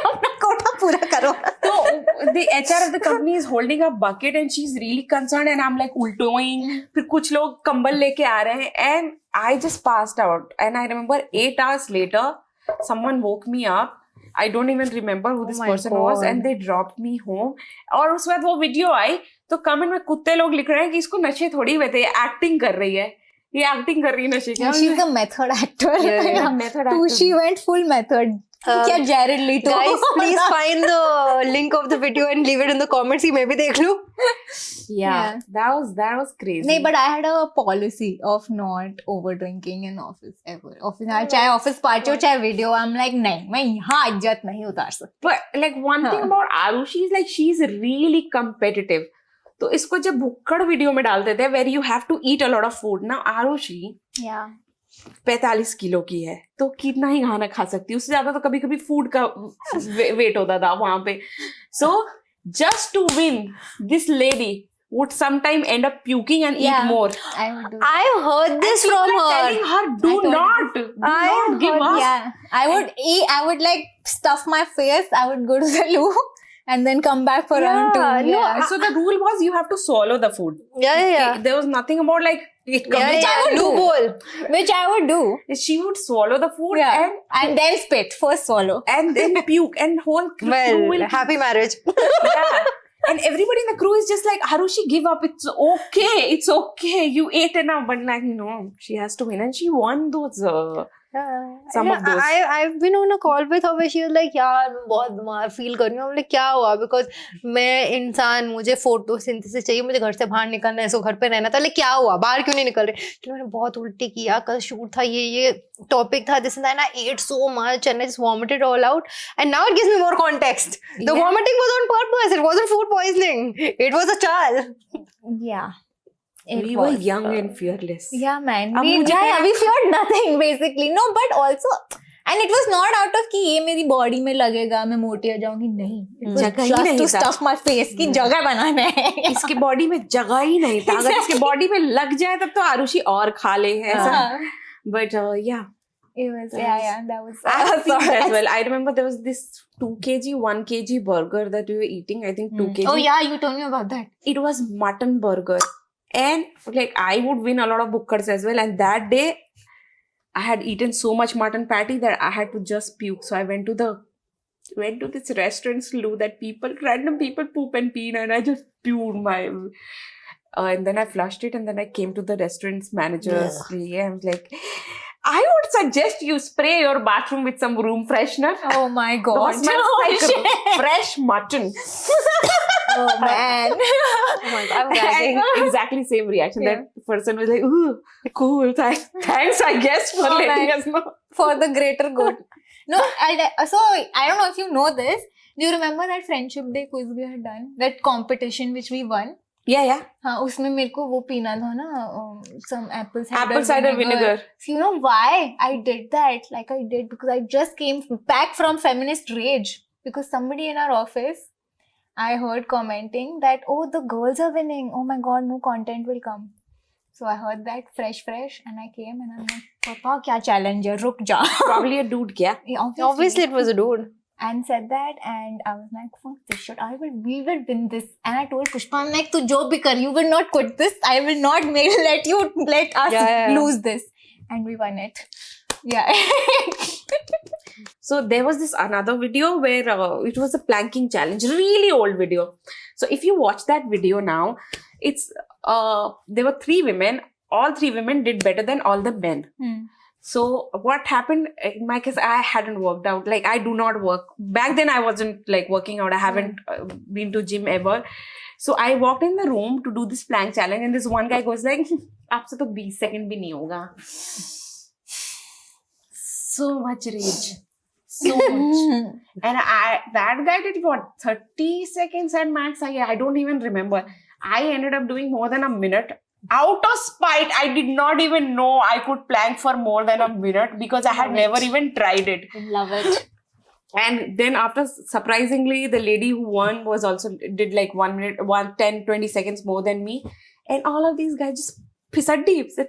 अपना कोटा पूरा करो. So the HR of the company is holding a bucket and she's really concerned and I'm like उल्टोing. फिर कुछ लोग कंबल लेके आ रहे हैं and I just passed out. And I remember 8 hours later, someone woke me up. I don't even remember who this person was and they dropped me home. और उसके बाद वो वीडियो आई तो कमेंट में कुत्ते लोग लिख रहे हैं कि इसको नशे थोड़ी हुए थे, एक्टिंग कर रही है, ये एक्टिंग कर रही है नशे की. She's a method actor. Yeah, method actor. She went full method. क्या Jared Leto. Guys, please find the link of the video and leave it in the comments कि मैं भी देख लूँ. Yeah, that was crazy. नहीं, but I had a policy of not over drinking in office ever. Office, चाहे office party हो चाहे video, I'm like नहीं, मैं यहाँ इज्जत नहीं उतार सकती. But like one thing about Arushi is like she's really competitive. तो इसको जब भुक्कड़ वीडियो में डालते थे where you have to eat a lot of food. Now Arushi, Yeah. 45 kilo की है तो कितना ही खाना खा सकती है, उससे ज्यादा तो कभी कभी फूड का वेट होता था वहां पे. So just to win this lady would sometime end up puking and Yeah. eat more. I would do. I've heard this And from people are her. telling her, do I told not give But up. yeah, I would eat. I would like stuff my face. I would go to the loo and then come back for round 2. Yeah, no, Yeah. So the rule was you have to swallow the food. Yeah. There was nothing about like it Yeah, coming. yeah. would Loo do. bowl. Which I would do. She would swallow the food Yeah. and And then spit. First swallow. then puke and whole crew Well, will happy marriage. yeah. And everybody in the crew is just like, Harushi, give up. It's okay. It's okay. You ate enough. But like, no, she has to win. And she won those. Some of those. I've been on a call with her where she was like, यार मैं बहुत बीमार feel कर रही हूँ. like क्या हुआ? Because मैं इंसान, मुझे फोटोसिंथेसिस चाहिए, मुझे घर से बाहर निकलना है, सो घर पे रहना था. like क्या हुआ? बाहर क्यों नहीं निकल रहे? कि मैंने बहुत उल्टी किया, कल शूट था, ये टॉपिक था, this and that, and I ate so much and I just vomited all out. And now it gives me more context. The Yeah. vomiting was on purpose. It wasn't food poisoning. It was a chal. Yeah. We were young and fearless. Yeah, man. अब मुझे We feared nothing basically. No, but also, and it was not out of कि ये मेरी body में लगेगा, मैं मोटी हो जाऊंगी. नहीं. It was जगह ही just नहीं to था. stuff my face की जगह बनाना है. इसके बॉडी में जगह ही नहीं था. अगर इसके बॉडी में लग जाए तब तो आरुषि और खा ले ऐसा. But yeah. It was that was. I have seen as well. I remember there was this 2 kg, 1 kg burger that we were eating. I think 2 kg. Oh yeah, you told me about that. It was mutton burger. And like I would win a lot of bookers as well. And that day I had eaten so much mutton patty that I had to just puke. So I went to this restaurant slew that random people poop and pee, and I just puked my and then I flushed it, and then I came to the restaurant's manager. Yeah, I was like, I would suggest you spray your bathroom with some room freshener. Oh my god. Those smells like shit. fresh mutton. Oh man. Oh my God, I'm gagging. And exactly same reaction. Yeah. That person was like, "Ooh, cool, thanks, I guess, for Oh, letting man. us know." For the greater good. No, so I don't know if you know this. Do you remember that friendship day quiz we had done? That competition which we won? Yeah. हाँ उसमें मेरे को वो पीना था ना some Apple cider vinegar. So you know why I did that? Like I did because I just came back from feminist rage because somebody in our office I heard commenting that oh the girls are winning, oh my god no content will come. So I heard that fresh and I came and I'm like पापा क्या challenge है रुक जा. Probably a dude, yeah. Yeah, Obviously, it was a dude. and said that and I was like fuck this shit, we will win this. And I told Pushpa, I'm like tu jo bhi kar, you will not quit this, I will not let us Yeah. lose this. And we won it. Yeah. So there was this another video where it was a planking challenge, really old video. So if you watch that video now, it's there were 3 women. All 3 women did better than all the men. So what happened in my case, I hadn't worked out. Like I do not work. Back then I wasn't like working out. I haven't been to gym ever. So I walked in the room to do this plank challenge and this one guy goes like, "Aapse to 20 second bhi nahi hoga." So much rage. So much. And that guy did what, 30 seconds at max? I don't even remember. I ended up doing more than a minute. Out of spite, I did not even know I could plank for more than a minute because I had never even tried it. Love it. And then after, surprisingly, the lady who won was also did like 1 minute, 10, 20 seconds more than me. And all of these guys just फिसड्डी से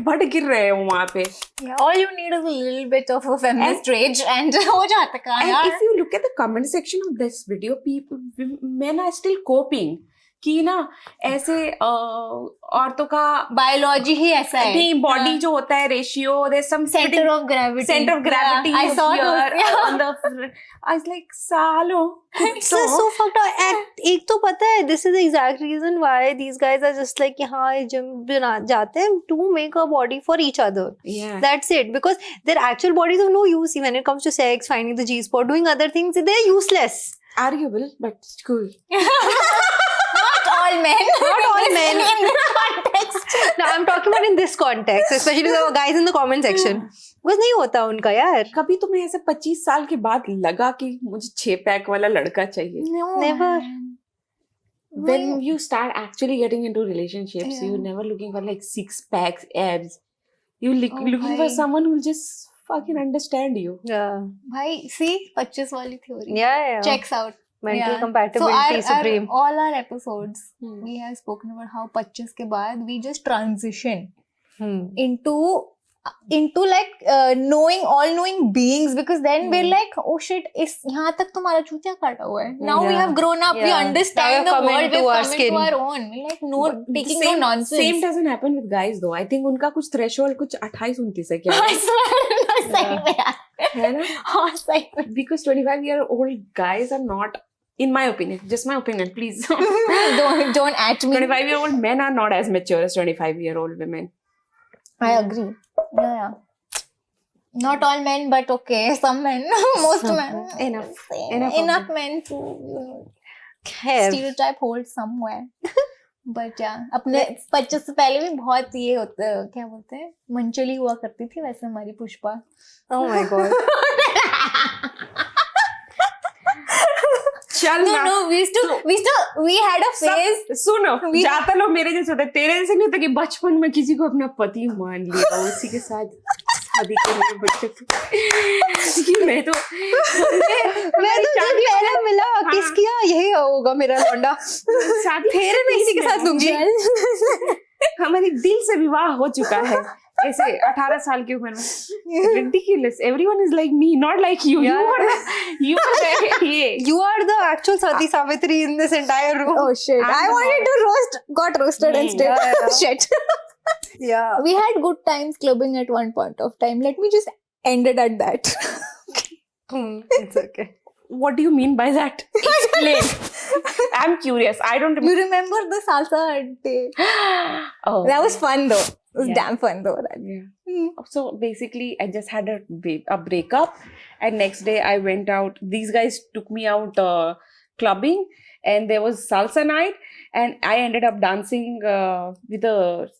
but गिर रहे हैं वहाँ पे. Yeah, all you need is a little bit of a feminist rage and हो जाता है And यार. if you look at the comment section of this video, men are still coping. कि ना ऐसे औरतों का बायोलॉजी ही ऐसा है. नहीं, बॉडी जो होता है ratio, there's some Center of gravity. center of gravity Yeah, I saw here those. Yeah. on the. I was like, सालो. It's just so fucked up. And एक तो पता है, this is the exact reason why these guys are just like कि हाँ gym जाते हैं to make a body for each other. Yeah. That's it. Because their actual bodies have no use when it comes to sex, finding the G spot, doing other things. They're useless. Arguable, but cool. Not all men. Not all men. In this context. Now I'm talking about in this context, especially the guys in the comment section. Because नहीं होता उनका यार. कभी तुम्हें ऐसे 25 साल के बाद लगा कि मुझे 6 पैक वाला लड़का चाहिए? No. Never. When you start actually getting into relationships, Yeah. you're never looking for like 6 packs, abs. Oh, looking for bhai. someone who'll just fucking understand you. Yeah. Bhai, see 25 वाली theory. Yeah. Checks out. Mental Yeah. compatibility So supreme. all our episodes, Hmm. we have spoken about how 25 के बाद we just transition Hmm. into like knowing all knowing beings, because then we're like, oh shit, इस यहाँ तक तुम्हारा चूतिया काटा हुआ है. Now we Yeah. have grown up, we Yeah. understand Now the we've come world, into we've our come skin. into our own. We're like no But taking same, no nonsense. Same doesn't happen with guys though. I think उनका कुछ threshold कुछ 28-29 है क्या? I swear, no, सही में यार. है ना? हाँ, सही में. Because 25-year-old guys are not, in my opinion, just my opinion, please. don't at me. 25-year-old men are not as mature as 25-year-old women. I agree. Yeah. Not all men, but okay, some men, most men. Enough. Same. Enough of Enough them. men to Khair. stereotype hold somewhere. But yeah, अपने 25 से पहले भी बहुत ये होते क्या बोलते हैं, मंचली हुआ करती थी वैसे हमारी पुष्पा. Oh my god. चल ना. No, we had a phase. सुनो, We- ज्यादा लोग मेरे जैसे होते हैं. तेरे जैसे नहीं होता कि बचपन में किसी को अपना पति मान लिया और उसी के साथ शादी करने बच्चे को. मैं तो मैं तो जब पहला मिला किस किया यही होगा मेरा लौंडा. शादी फेरे में किसी के साथ लूंगी. हमारे दिल से विवाह हो चुका है ऐसे 18 साल की उम्र में. ridiculous. Everyone is like me, not like you. Yeah. You are ये. You are the actual Sati Savitri in this entire room. Oh shit! I'm I wanted to got roasted Hmm. instead. Yeah. Shit. Yeah. We had good times clubbing at one point of time. Let me just end it at that. It's okay. What do you mean by that? Explain. I'm curious. I don't You remember. remember the salsa day? Oh, That was fun though. It was Yeah. damn fun though. That. Yeah. So basically, I just had a breakup, and next day I went out. These guys took me out clubbing, and there was salsa night, and I ended up dancing with a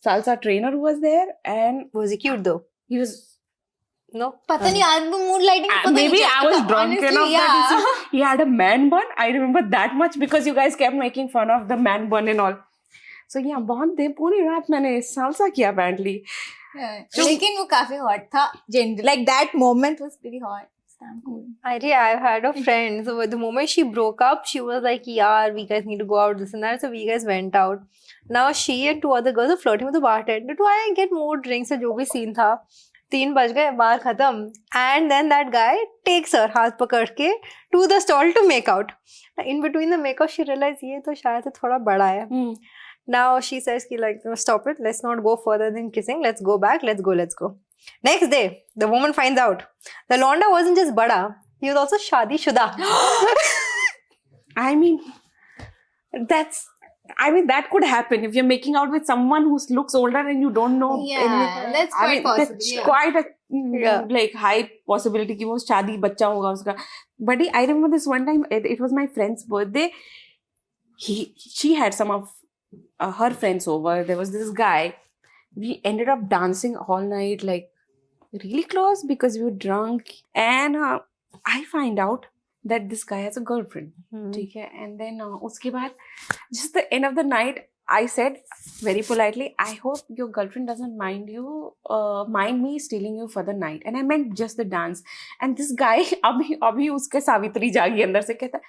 salsa trainer who was there, and Was he cute though? he was. No. पता नहीं आज भी mood lighting पता नहीं Maybe क्या I was था. drunk Honestly, enough yeah. that he had a man bun. I remember that much because you guys kept making fun of the man bun and all. So yeah, बहुत देर पूरी रात मैंने salsa किया apparently. Yeah. लेकिन वो काफी hot था. Like that moment was pretty hot. Damn cool. I've had a friend. So the moment she broke up, she was like, "Yeah, we guys need to go out, this and that." So we guys went out. Now she and two other girls are flirting with the bartender. Do I get more drinks? जो भी scene था. 3 बज गए, बार खत्म. And then that guy takes her हाथ पकड़ के to the stall to make out. In between the make out, she realized ये तो शायद थोड़ा बड़ा है. Now she says कि like, stop it, let's not go further than kissing, let's go back, let's go. Next day, the woman finds out the Londa wasn't just bada, he was also shadi shuda. I mean, that could happen if you're making out with someone who looks older and you don't know. Yeah, that's quite possible. That's Yeah. quite a Yeah. like high possibility कि वो शादी बच्चा होगा उसका. But I remember this one time. It was my friend's birthday. She had some of her friends over. There was this guy. We ended up dancing all night, like really close because we were drunk. And I find out that this guy has a girlfriend. ठीक है. And then उसके बाद just the end of the night, I said very politely, I hope your girlfriend doesn't mind me stealing you for the night. And I meant just the dance. And this guy अभी उसके सावित्री जागी अंदर से कहता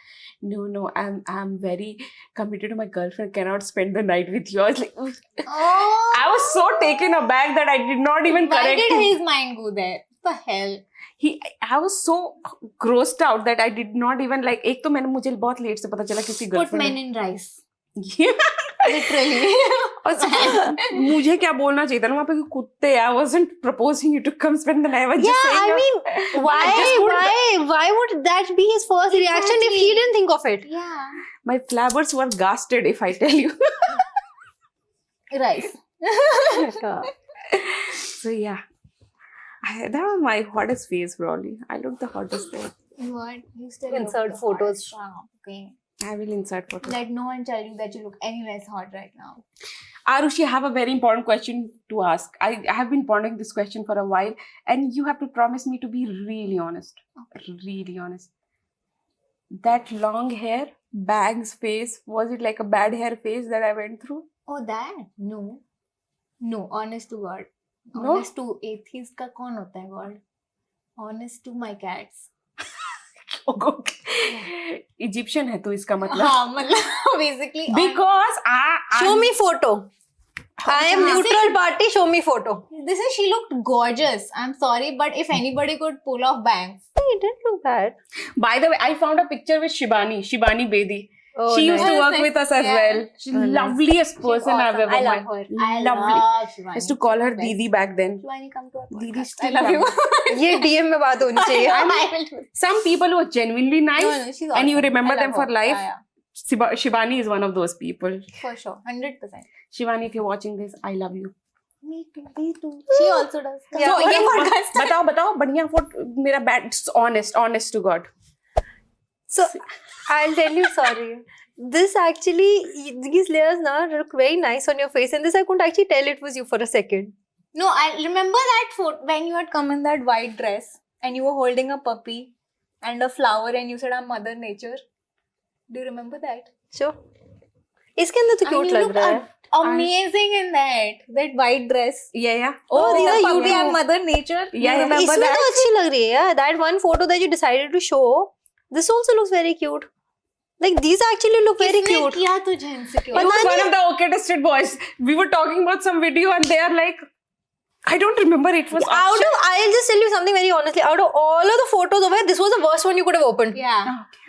no, I'm very committed to my girlfriend, cannot spend the night with you. I was like, Oh. I was so taken aback that I did not even Why correct did him. his mind go there? What the hell? I was so grossed out that I did not even like. एक तो मुझे बहुत late से पता चला किसी Put girlfriend men in rice. Literally. मुझे क्या बोलना चाहिए था ना वहाँ पे कि कुत्ते. I wasn't proposing you to come spend the night. I was just Yeah, saying I mean, why would that be his first reaction if he didn't think of it? Yeah. my flabbers were gasted if I tell you. Rice. So yeah, that was my hottest phase probably. I looked the hottest there. What? You still Insert look the photos. hottest. Wow, okay. I will insert photos. Let no one tell you that you look any less hot right now. Arushi, I have a very important question to ask. I have been pondering this question for a while, and you have to promise me to be really honest. Really honest. That long hair, bangs phase, was it like a bad hair phase that I went through? Oh, that? No. No, honest to God. No? Honest to atheist का कौन होता है God? Honest to my cats. Egyptian है तू इसका मतलब. हाँ मतलब basically. Because Show me photo. I am neutral party. Show me photo. This is she looked gorgeous. I'm sorry, but if anybody could pull off bangs. It didn't look bad. By the way, I found a picture with Shibani Bedi. Oh, she used nice. to work with us as Yeah. well. She's the loveliest person I've Awesome. ever I love met. her. I Lovely. love Shivani. I used to call her She's the best. Didi back then. Shivani, come to our Didi podcast. I still love you. ये DM में बात होनी चाहिए. I will do it. Some people who are genuinely nice, No, she's awesome. and you remember I them love for her. life. Yeah, Shibani is one of those people. yeah. For sure. 100%. Shivani, if you're watching this, I love you. Me too. Me too. She also does. Yeah, So, but- ये podcast. बताओ बढ़िया photo मेरा bad honest to God. So I'll tell you, sorry. This actually, these layers now look very nice on your face, and this I couldn't actually tell it was you for a second. No, I remember that photo when you had come in that white dress and you were holding a puppy and a flower and you said, I'm Mother Nature. Do you remember that? Sure. इसके अंदर तो And cute you लग look रहा है. amazing in that white dress. Yeah. Oh, these the are puppy YouTube. and Mother Nature. Yeah, You yeah. remember इसमें that? तो अच्छी लग रही है यार. That one photo that you decided to show, this also looks very cute. Like these actually look very किसने cute. किया तुझे insecure? It was one of the orchestrated boys. We were talking about some video and they are like, I don't remember. It was I'll just tell you something very honestly. Out of all of the photos over here, this was the worst one you could have opened. Yeah.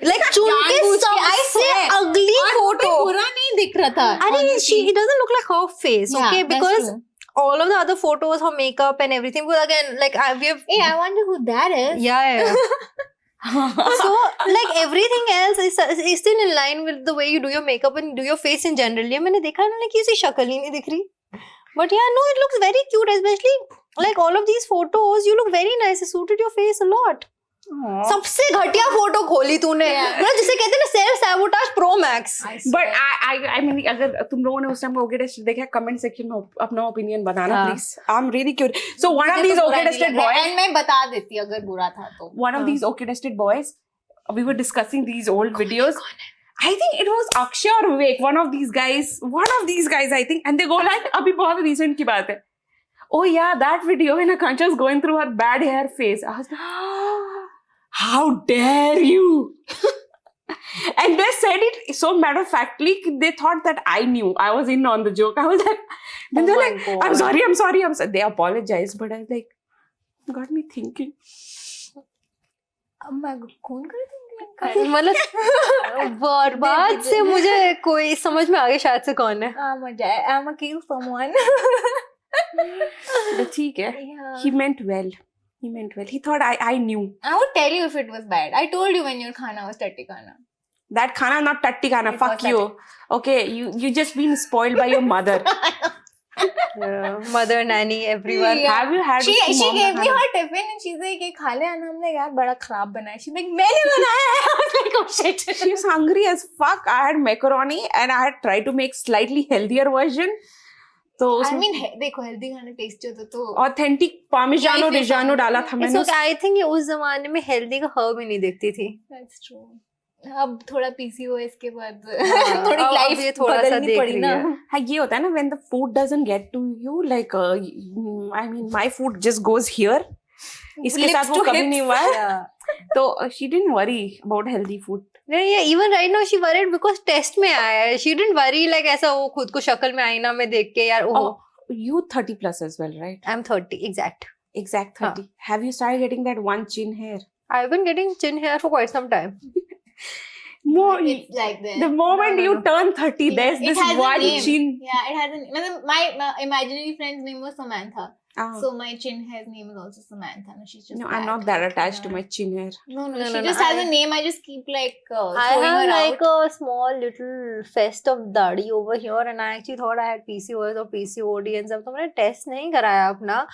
Like चुन के जानबूझ के, I सबसे swear. ugly और photo. कोई बुरा नहीं दिख रहा था. अरे honestly. it doesn't look like her face, Yeah, okay? that's Because true. all of the other photos, her makeup and everything, because again, like we have. Hey, I wonder who that is. Yeah. So like everything else is still in line with the way you do your makeup and do your face in general. ये मैंने देखा ना कि इसकी शक्ल ही नहीं दिख रही. But yeah, no, it looks very cute, especially like all of these photos. You look very nice. It suited your face a lot. सबसे घटिया फोटो खोली तूने. मतलब जिसे कहते हैं ना self sabotage pro max. But I mean, अगर तुम लोगों ने उस टाइम orchestrated देखा कमेंट सेक्शन में अपना ओपिनियन बताना हाँ. Please. I'm really curious. So one of these orchestrated boys. And मैं बता देती अगर बुरा था तो. One of these orchestrated boys, we were discussing these old videos. I think it was Akshay or Vivek, one of these guys, I think, and they go like, अभी बहुत recent की बात है. Oh yeah, that video when Akansha was going through her bad hair phase. I was like, how dare you? And they said it so matter-of-factly, they thought that I knew. I was in on the joke. I was like, then they're like, I'm sorry. They apologized, but I was like, got me thinking. अब मैं कौन कर दूंगी? मतलब बर्बाद से मुझे कोई समझ में आ गया शायद से कौन है. I'm a kill someone. But ठीक है. Yeah. He meant well. He thought I knew. I would tell you if it was bad. I told you when your khana was tatti khana. That khana, not tatti khana. It Fuck was you. Okay, you just been spoiled by your mother. Mother, nanny, everyone. Yeah. Have you had? She mom gave me khana? her tiffin and she's like, "ये खा ले." And I'm like, "यार बड़ा खराब बना है." She's like, "मैंने बनाया है." I was like, "Oh shit." She was hungry as fuck. I had macaroni and I had tried to make slightly healthier version. So I mean, देखो healthy खाना tasty होता तो. authentic parmigiano Life is reggiano fun. डाला था It's मैंने. okay. I think ये उस जमाने में हेल्दी का हर्ब ही नहीं देखती थी. That's true. अब थोड़ा PCOS के बाद हाँ, थोड़ी अब लाइफ ये थोड़ा सा बदलनी देख पड़ी रही ना. है. हाँ ये होता है ना when the food doesn't get to you like I mean my food just goes here. इसके Lips साथ वो to कभी hips. नहीं हुआ है. Yeah. तो she didn't worry about healthy food. Yeah, even right now she worried because test में आया है. She didn't worry like ऐसा वो खुद को शक्ल में आईना में देख के यार ओह. You 30 plus as well, right? I'm 30 exact. Exact 30. Have you started getting that one chin hair? I've been getting chin hair for quite some time. More, It's like that. the moment No. you turn 30, there's It this has a one name. chin. Yeah, it has an. My imaginary friend's name was Samantha. Ah. So my chin hair's name is also Samantha. No, she's just. No, I'm black. not that attached to Yeah. my chin hair. No, No, she no, just no, has a name. I just keep like I throwing have her like out. a small little fest of dadi over here, and I actually thought I had PCOS or PCOD and stuff. तो मैंने test नहीं कराया अपना,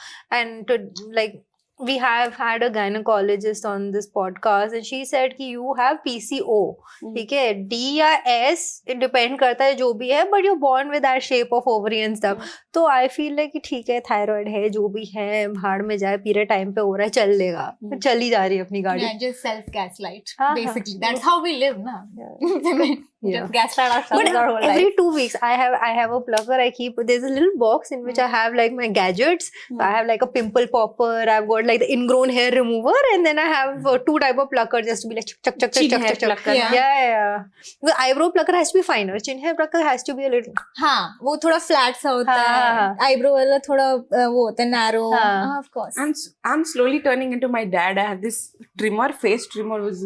and to like we have had a gynecologist on this podcast and she said कि you have PCO, ठीक है, D या S, it depend करता है जो भी है, but you're born with that shape of ovary and stuff. तो I feel like कि ठीक है, thyroid है, जो भी है, भाड़ में जाए, पीरियड टाइम पे हो रहा है, चल लेगा, चली जा रही है अपनी गाड़ी. Yeah, just self-gaslight. हाँ, Basically, that's how we live, na? Yeah. Just gaslight ourselves But our whole life. every 2 weeks, I have a plugger. I keep, there's a little box in which I have like my gadgets. So I have like a pimple popper. I've got like the ingrown hair remover, and then I have 2 type of plucker just to be like chuck. Chin hair plucker. Yeah. The eyebrow plucker has to be finer. Chin hair plucker has to be a little. हाँ, वो थोड़ा flat सा होता हाँ, है. हाँ. Eyebrow वाला थोड़ा वो होता है narrow. हाँ. Of course. I'm slowly turning into my dad. I have this trimmer, face trimmer was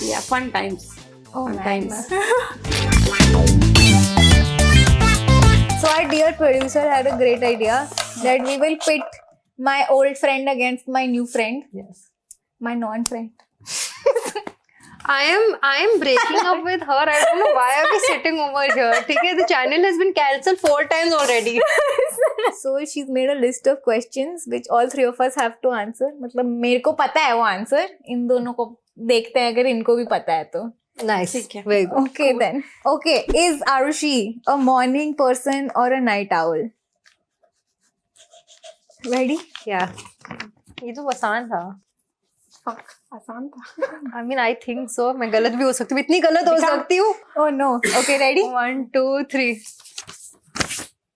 yeah, fun times. Oh, Fun man. times. So our dear producer had a great idea that we will pit my old friend against my new friend, Yes. my non-friend. I am breaking up with her. I don't know why are we sitting over here. ठीक है, the channel has been cancelled 4 times already. So she's made a list of questions which all 3 of us have to answer. मतलब मेरे को पता है वो answer, इन दोनों को देखते हैं अगर इनको भी पता है तो. Nice. ठीक है. Very good. Okay then. Okay, is Arushi a morning person or a night owl? Ready? Yeah. ये तो आसान था. Fuck, आसान था. I mean, I think so. मैं गलत भी हो सकती हूँ. इतनी गलत हो सकती हूँ. Oh no. Okay, ready? 1, 2, 3.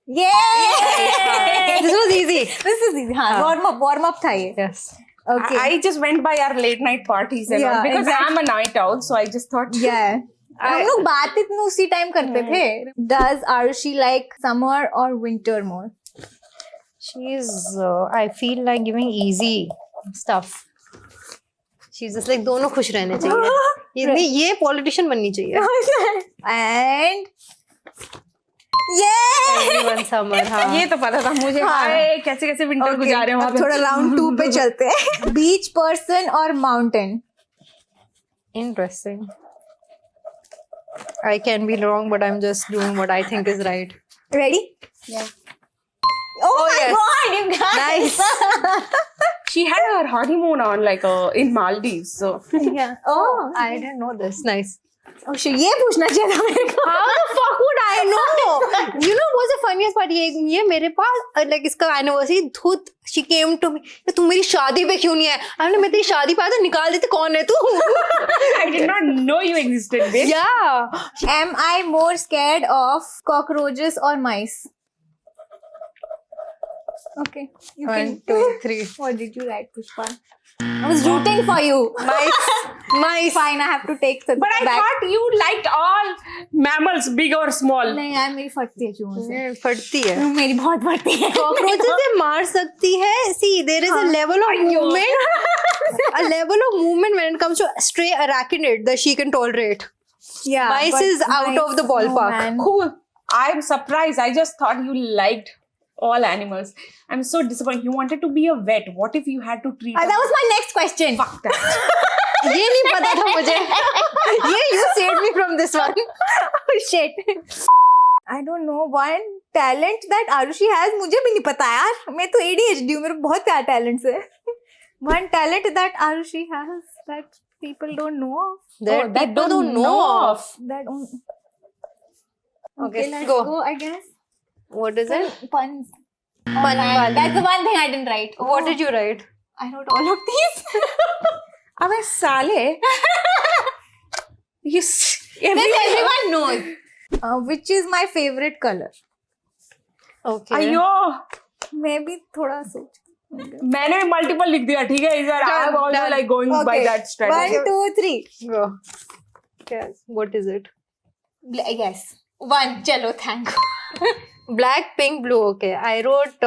Yay! This was easy. This is easy. हाँ, warm up था ये. Yes. Okay. I just went by our late night parties and all Yeah, because exactly. I'm a night owl, so I just thought. Yeah. हम लोग बात इतना उसी time करते थे. Does Arushi like summer or winter more? She's, I feel like giving easy stuff. She's just like दोनों खुश रहने चाहिए. ये politician बननी चाहिए. And yeah. Everyone summer. हाँ. ये तो पता था मुझे. हाँ. हाय, कैसे कैसे विंटर गुजारे वहाँ अब पे. थोड़ा राउंड 2 पे चलते हैं. Beach person or mountain? Interesting. I can be wrong, but I'm just doing what I think is right. Ready? Yeah. Oh my yes. god, you guys! Nice. She had her honeymoon on like in Maldives, so. Yeah. Oh, I didn't know this. Nice. oh shit, ये पूछना चाहिए था मेरे को. How the fuck would I know? You know what's the funniest part? ये मेरे पास like इसका anniversary धुत. She came to me. तू मेरी शादी पे क्यों नहीं है? हमने मैं तेरी शादी पे आया तो निकाल देते कौन है तू? I did not know you existed, bitch. Yeah. Am I more scared of cockroaches or mice? Okay. You 1, can. 2, 3. What did you write, Pushpa? I was rooting for you. Mice. Fine, I have to take the But I back. thought you liked all mammals, big or small. नहीं यार मेरी फटती है चूहों से. ये फटती है. मेरी बहुत फटती है. Cockroaches से मार सकती है. See, there is a level of movement. A level of movement when it comes to stray arachnid that she can tolerate. Yeah. Mice but is out of the ballpark. No, man. Cool. I'm surprised. I just thought you liked all animals. I'm so disappointed. You wanted to be a vet. What if you had to treat That was my next question. Fuck that. ये नहीं पता था मुझे. ये you saved me from this one. Oh shit. I don't know one talent that Arushi has. मुझे भी नहीं पता यार. मैं तो ADHD हूँ. मेरे बहुत सारे talents है. One talent that Arushi has that people don't know of. That people don't know of. That Okay, let's go. go. I guess. What is it? Puns. Pun wali. That's the one thing I didn't write. What did you write? I wrote all of these. अबे साले. You. Everyone knows. Which is my favorite color? Okay. अयो. मैं भी थोड़ा सोच. मैंने multiple लिख दिया. ठीक है. I am also like going by that strategy. 1, 2, 3. Go. Okay. What is it? Yes. 1. Chalo, thank you. Black, pink, blue. Okay. I wrote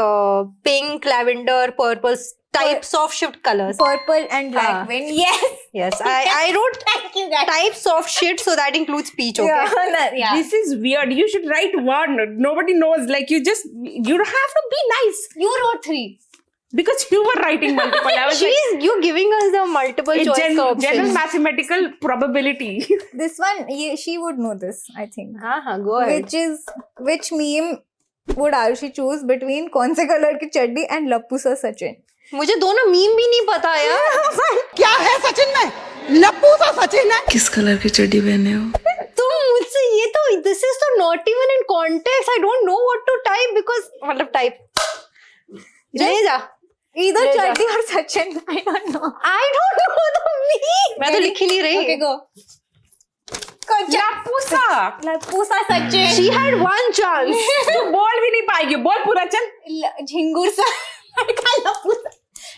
pink, lavender, purple types of shift colors. Purple and black. When yes. Yes. I wrote Thank you guys. types of shit, so that includes peach. Okay. Yeah. This is weird. You should write one. Nobody knows. Like you don't have to be nice You wrote 3. because you were writing multiple. I was like, You're giving us the multiple it's choice general options. mathematical probability. This one, she would know this, I think. Go ahead. Which meme Would Arushi choose between कौन से colour की चड्डी and लप्पू सा सचिन? मुझे दोनों meme भी नहीं पता यार. क्या है सचिन में? लप्पू सा सचिन है. किस कलर की चड्डी पहने हो? तुम मुझसे ये तो this is तो not even in context. I don't know what to type because मतलब type. ले जा. Either ले जा. चड्डी और Sachin. I don't know. I don't know the meme. मैं तो लिख ही नहीं रही. Okay, go. लपूसा लप्पू सा Sachin. She had one chance. तू बोल भी नहीं पाएगी, बोल पूरा चल. झिंगुर सा. लप्पू सा.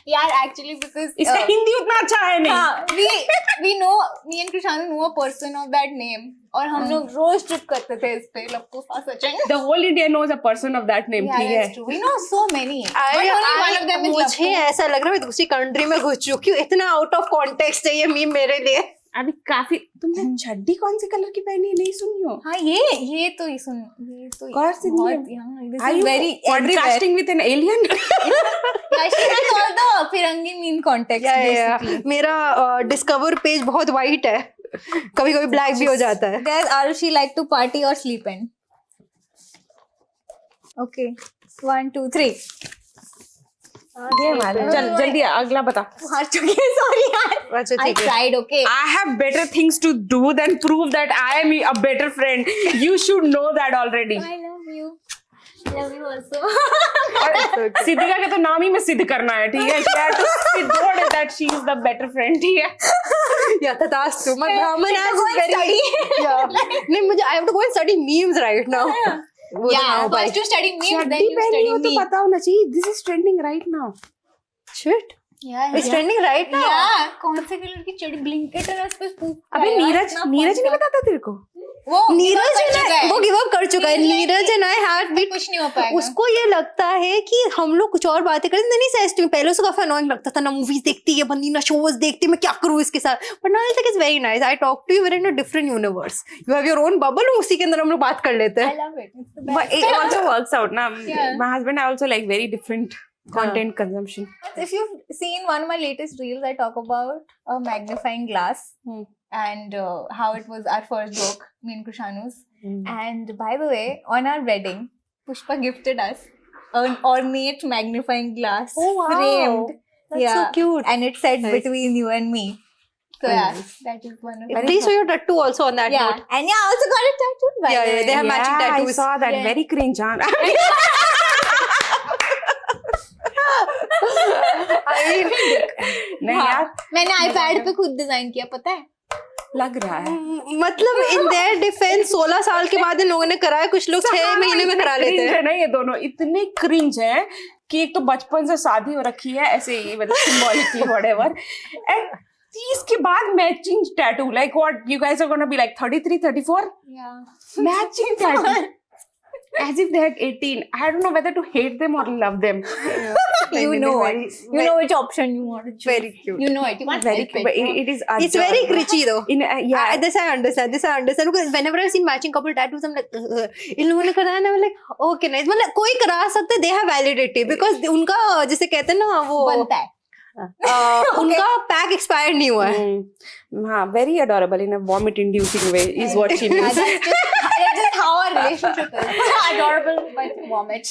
यार actually because इसका हिंदी उतना अच्छा है नहीं. हाँ, we know, me and Krishanu know a person of that name और हम लोग रोज ट्रिप करते थे इस पे लप्पू सा Sachin. The whole India knows a person of that name. Yeah, ठीक है. that's true. We know so many. But only one of them is मुझे लप्पू. ऐसा लग रहा है मैं दूसरी कंट्री में घुस चुकी हूँ. इतना आउट ऑफ कॉन्टेक्स्ट है ये मीम मेरे लिए. अभी काफी तुमने चड्डी कौन से कलर की पहनी है नहीं सुनी हो? हाँ ये तो ये सुन ये तो कौन सी बहुत नहीं? यहाँ this Are is you very everywhere. podcasting with an alien? Yeah, she has all the Firangi meme context basically. मेरा डिस्कवर पेज बहुत वाइट है. कभी कभी ब्लैक भी हो जाता है. There's Arushi like to party or sleep in. Okay, 1, 2, 3. ये वाला. चल जल्दी अगला बता. हार चुकी है sorry यार. अच्छा I ठीक है. tried okay. I have better things to do than prove that I am a better friend. You should know that already. I love you. Love you also. और सिद्धिका का तो नाम ही में सिद्ध करना है, ठीक है? She had to siddh that she is the better friend, ठीक है? या तथास्तु. मैं ब्राह्मण Need to आज go and very study. नहीं मुझे I have to go and study memes right now. वो तो ना Yeah, हो पाए. first you study memes, then चड्डी you पहनी study हो तो me. पता होना चाहिए. This is trending right now. Shit. Yeah, It's trending right now. Yeah, कौन से कलर की चड्डी ब्लिंकेट है उस पे स्पूफ. अबे नीरज नीरज नहीं बताता तेरे को? वो नीरज वो गिव अप कर चुका है. नीरज एंड आई हैव भी कुछ नहीं हो पाएगा. उसको ये लगता है कि हम लोग कुछ और बातें करते नहीं सच में. पहले उसको काफी अनोइंग लगता था ना. मूवीज देखती है बंदी ना, शोज देखती है, मैं क्या करूँ इसके साथ. But now I think it's very nice. I talk to you in a different universe. You have your own bubble. उसी के अंदर हम लोग बात कर लेते I हैं. love it. It's the But best. it also works out ना. Yeah. My husband I also like very different content consumption. If you've seen one of my latest reels, I talk about a magnifying glass and how it was our first joke, me and Krishanu's. And by the way, on our wedding, Pushpa gifted us an ornate magnifying glass Oh, wow. framed. That's so cute. And it said Nice. between you and me. So yeah, that is one of the Please show your tattoo also on that yeah. note. And yeah, I also got it tattooed by Yeah, the yeah, way. they have matching I tattoos. saw that. Yeah. Very cringe, huh? नहीं यार, मैंने iPad पे खुद design किया, पता है? लग रहा है. मतलब इन देयर डिफेंस 16 साल के बाद इन लोगों ने कराया. कुछ लोग 6 महीने में करा लेते Cringe हैं. है ना ये दोनों. इतने क्रिंज है कि एक तो बचपन से शादी हो रखी है ऐसे ही, मतलब सिंबॉलिकली व्हाटएवर, एंड 30 के बाद matching tattoo. Like what you guys are gonna be like 33 34 Yeah. Matching tattoo as if they're 18. I don't know whether to hate them or love them. You know it. You know which option you want to choose. Very cute. You know it. You can't Very help cute, but it. it is It's very adorable. cringy though. Yeah. This I understand. Because whenever I've seen matching couple tattoos, I'm like, इन लोगों ने कराया ना, I'm like, okay nice. मतलब कोई करा सकते, they have validity because उनका जैसे कहते हैं ना वो बनता है. उनका पैक एक्सपायर नहीं हुआ है. हाँ, very adorable in a vomit-inducing way is what she Yeah, means. that's just how our relationship is. Adorable but vomits.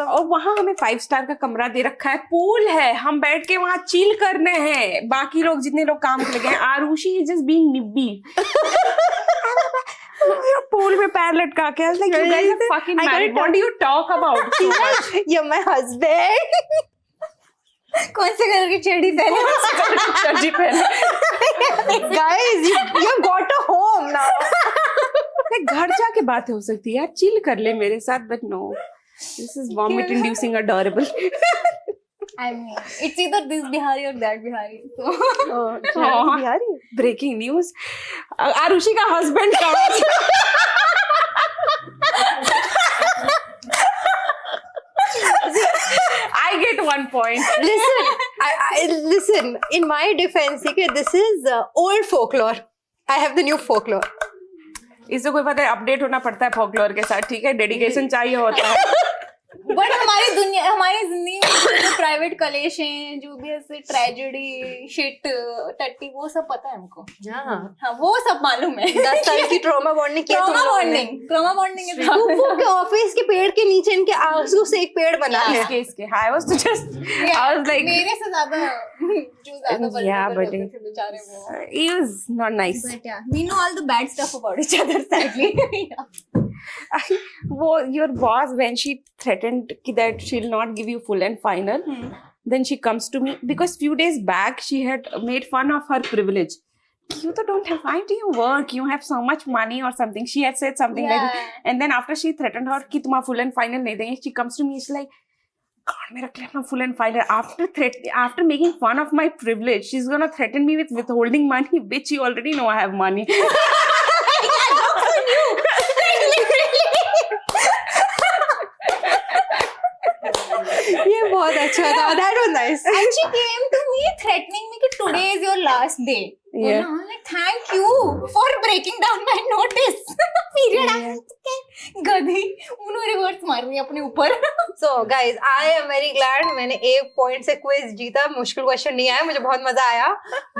और वहाँ हमें 5 स्टार का कमरा दे रखा है, पूल है, हम बैठ के वहाँ चिल करने हैं. बाकी लोग जितने लोग काम कर लगे हैं, Arushi is just being nibbly. Pool में पैर लटका के, I was like, you guys are fucking I got married. it. What do you talk about so much? You're my husband. कौन से कलर की चड्डी पहने? चड्डी पहने. Guys, you got a home now. घर जाके बातें हो सकती है यार, चिल कर ले मेरे साथ, but no, this is vomit inducing adorable. I mean, it's either this Bihari or that Bihari. So Breaking news, Arushi का husband I get 1 point. Listen. In my defense, okay, this is old folklore. I have the new folklore. इससे कोई पता है, update होना पड़ता है folklore के साथ, ठीक है? डेडिकेशन चाहिए होता है. बट हमारी दुनिया, हमारी जिंदगी में जो प्राइवेट कलेश हैं, जो भी ऐसे ट्रेजेडी शिट टट्टी, वो सब पता है हमको. हाँ, वो सब मालूम है. 10 साल की ट्रॉमा बॉन्डिंग किया तुम लोगों ने. ट्रॉमा बॉन्डिंग है. वो के ऑफिस के पेड़ के नीचे इनके आंसू से एक पेड़ बना है. इसके I was like मेरे से ज्यादा जो ज्यादा Yeah, but होते थे बेचारे वो. he was not nice. But yeah, we know all the bad stuff about each other, sadly. वो your boss, when she threatened that she'll not give you full and final, then she comes to me because few days back she had made fun of her privilege. You तो don't have, why do you work? You have so much money or something. She had said something like that. And then after she threatened her कि तुम्हारा full and final नहीं देंगे, she comes to me, she's like, God, मेरा clear ना full and final. After making fun of my privilege, she's gonna threaten me with withholding money. Bitch, you already know I have money. ये बहुत अच्छा था. That was nice. And she came to me threatening me that today is your last day. Yeah. I'm like, thank you for breaking down my notice period. गधी उन्होंने reverse मार रही है अपने ऊपर. So guys, I am very glad मैंने 1 point से quiz जीता. मुश्किल क्वेश्चन नहीं आया, मुझे बहुत मजा आया.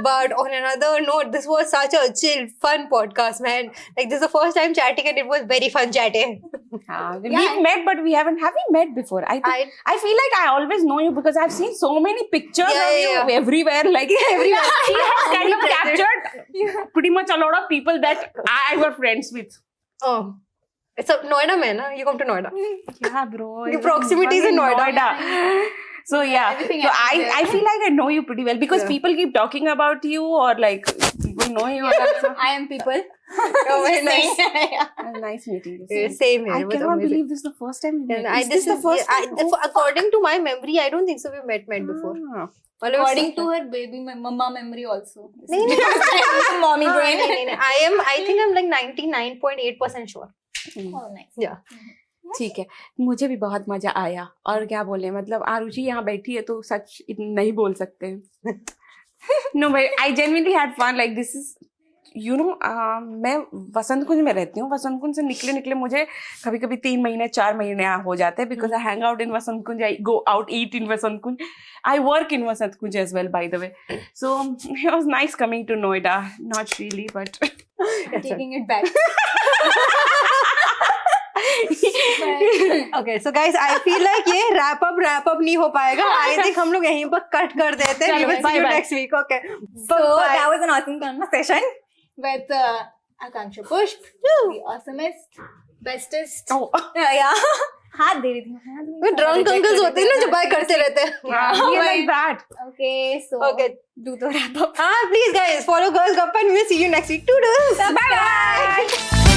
But on another note, this was such a chill, fun podcast, man. Like this is the first time chatting and it was very fun chatting. We've met, but we haven't met before. I feel like I always know you because I've seen so many pictures of you everywhere, like everywhere. She has kind of captured pretty much a lot of people that I were friends with. Oh, it's a Noida man, huh? You come to Noida. Yeah, bro. The proximity is in Noida. So yeah, Everything so happens I feel like I know you pretty well because people keep talking about you or like people know you. I am people. Oh, very nice. Nice meeting you. Same here. I It was cannot amazing. believe this is the first time we met. And Is this the first time? according to my memory, I don't think so. We met before. Ah. According to her baby mama memory also. नहीं, Mommy हाँ, brain. नहीं. I think I'm like 99.8% sure. Oh, nice. Yeah. ठीक है, मुझे भी बहुत मजा आया और क्या बोले, मतलब आरुषि यहाँ बैठी है तो सच नहीं बोल सकते हैं. No but I genuinely had fun. Like this is you know, मैं वसंत कुंज में रहती हूँ. वसंत कुंज से निकले मुझे कभी कभी 3 महीने 4 महीने हो जाते हैं because I hang out in Vasant Kunj. I go out eat in Vasant Kunj. I work in Vasant Kunj as well by the way. So it was nice coming to Noida. Not really but Taking it back. Okay, so guys, I feel like ये wrap up नहीं हो पाएगा. I think हम लोग यहीं पर cut कर देते हैं. We will see you next week. Okay. So that was an awesome conversation with Akanksha Pushp, the awesomest, bestest. Oh. Yeah. हाथ दे रही थी. वो drunk uncles होते हैं ना जो बाय करते रहते हैं. like that. Okay, so Okay. do the wrap up. Please guys, follow Girls Gappa and we will see you next week. Toodles. Bye bye.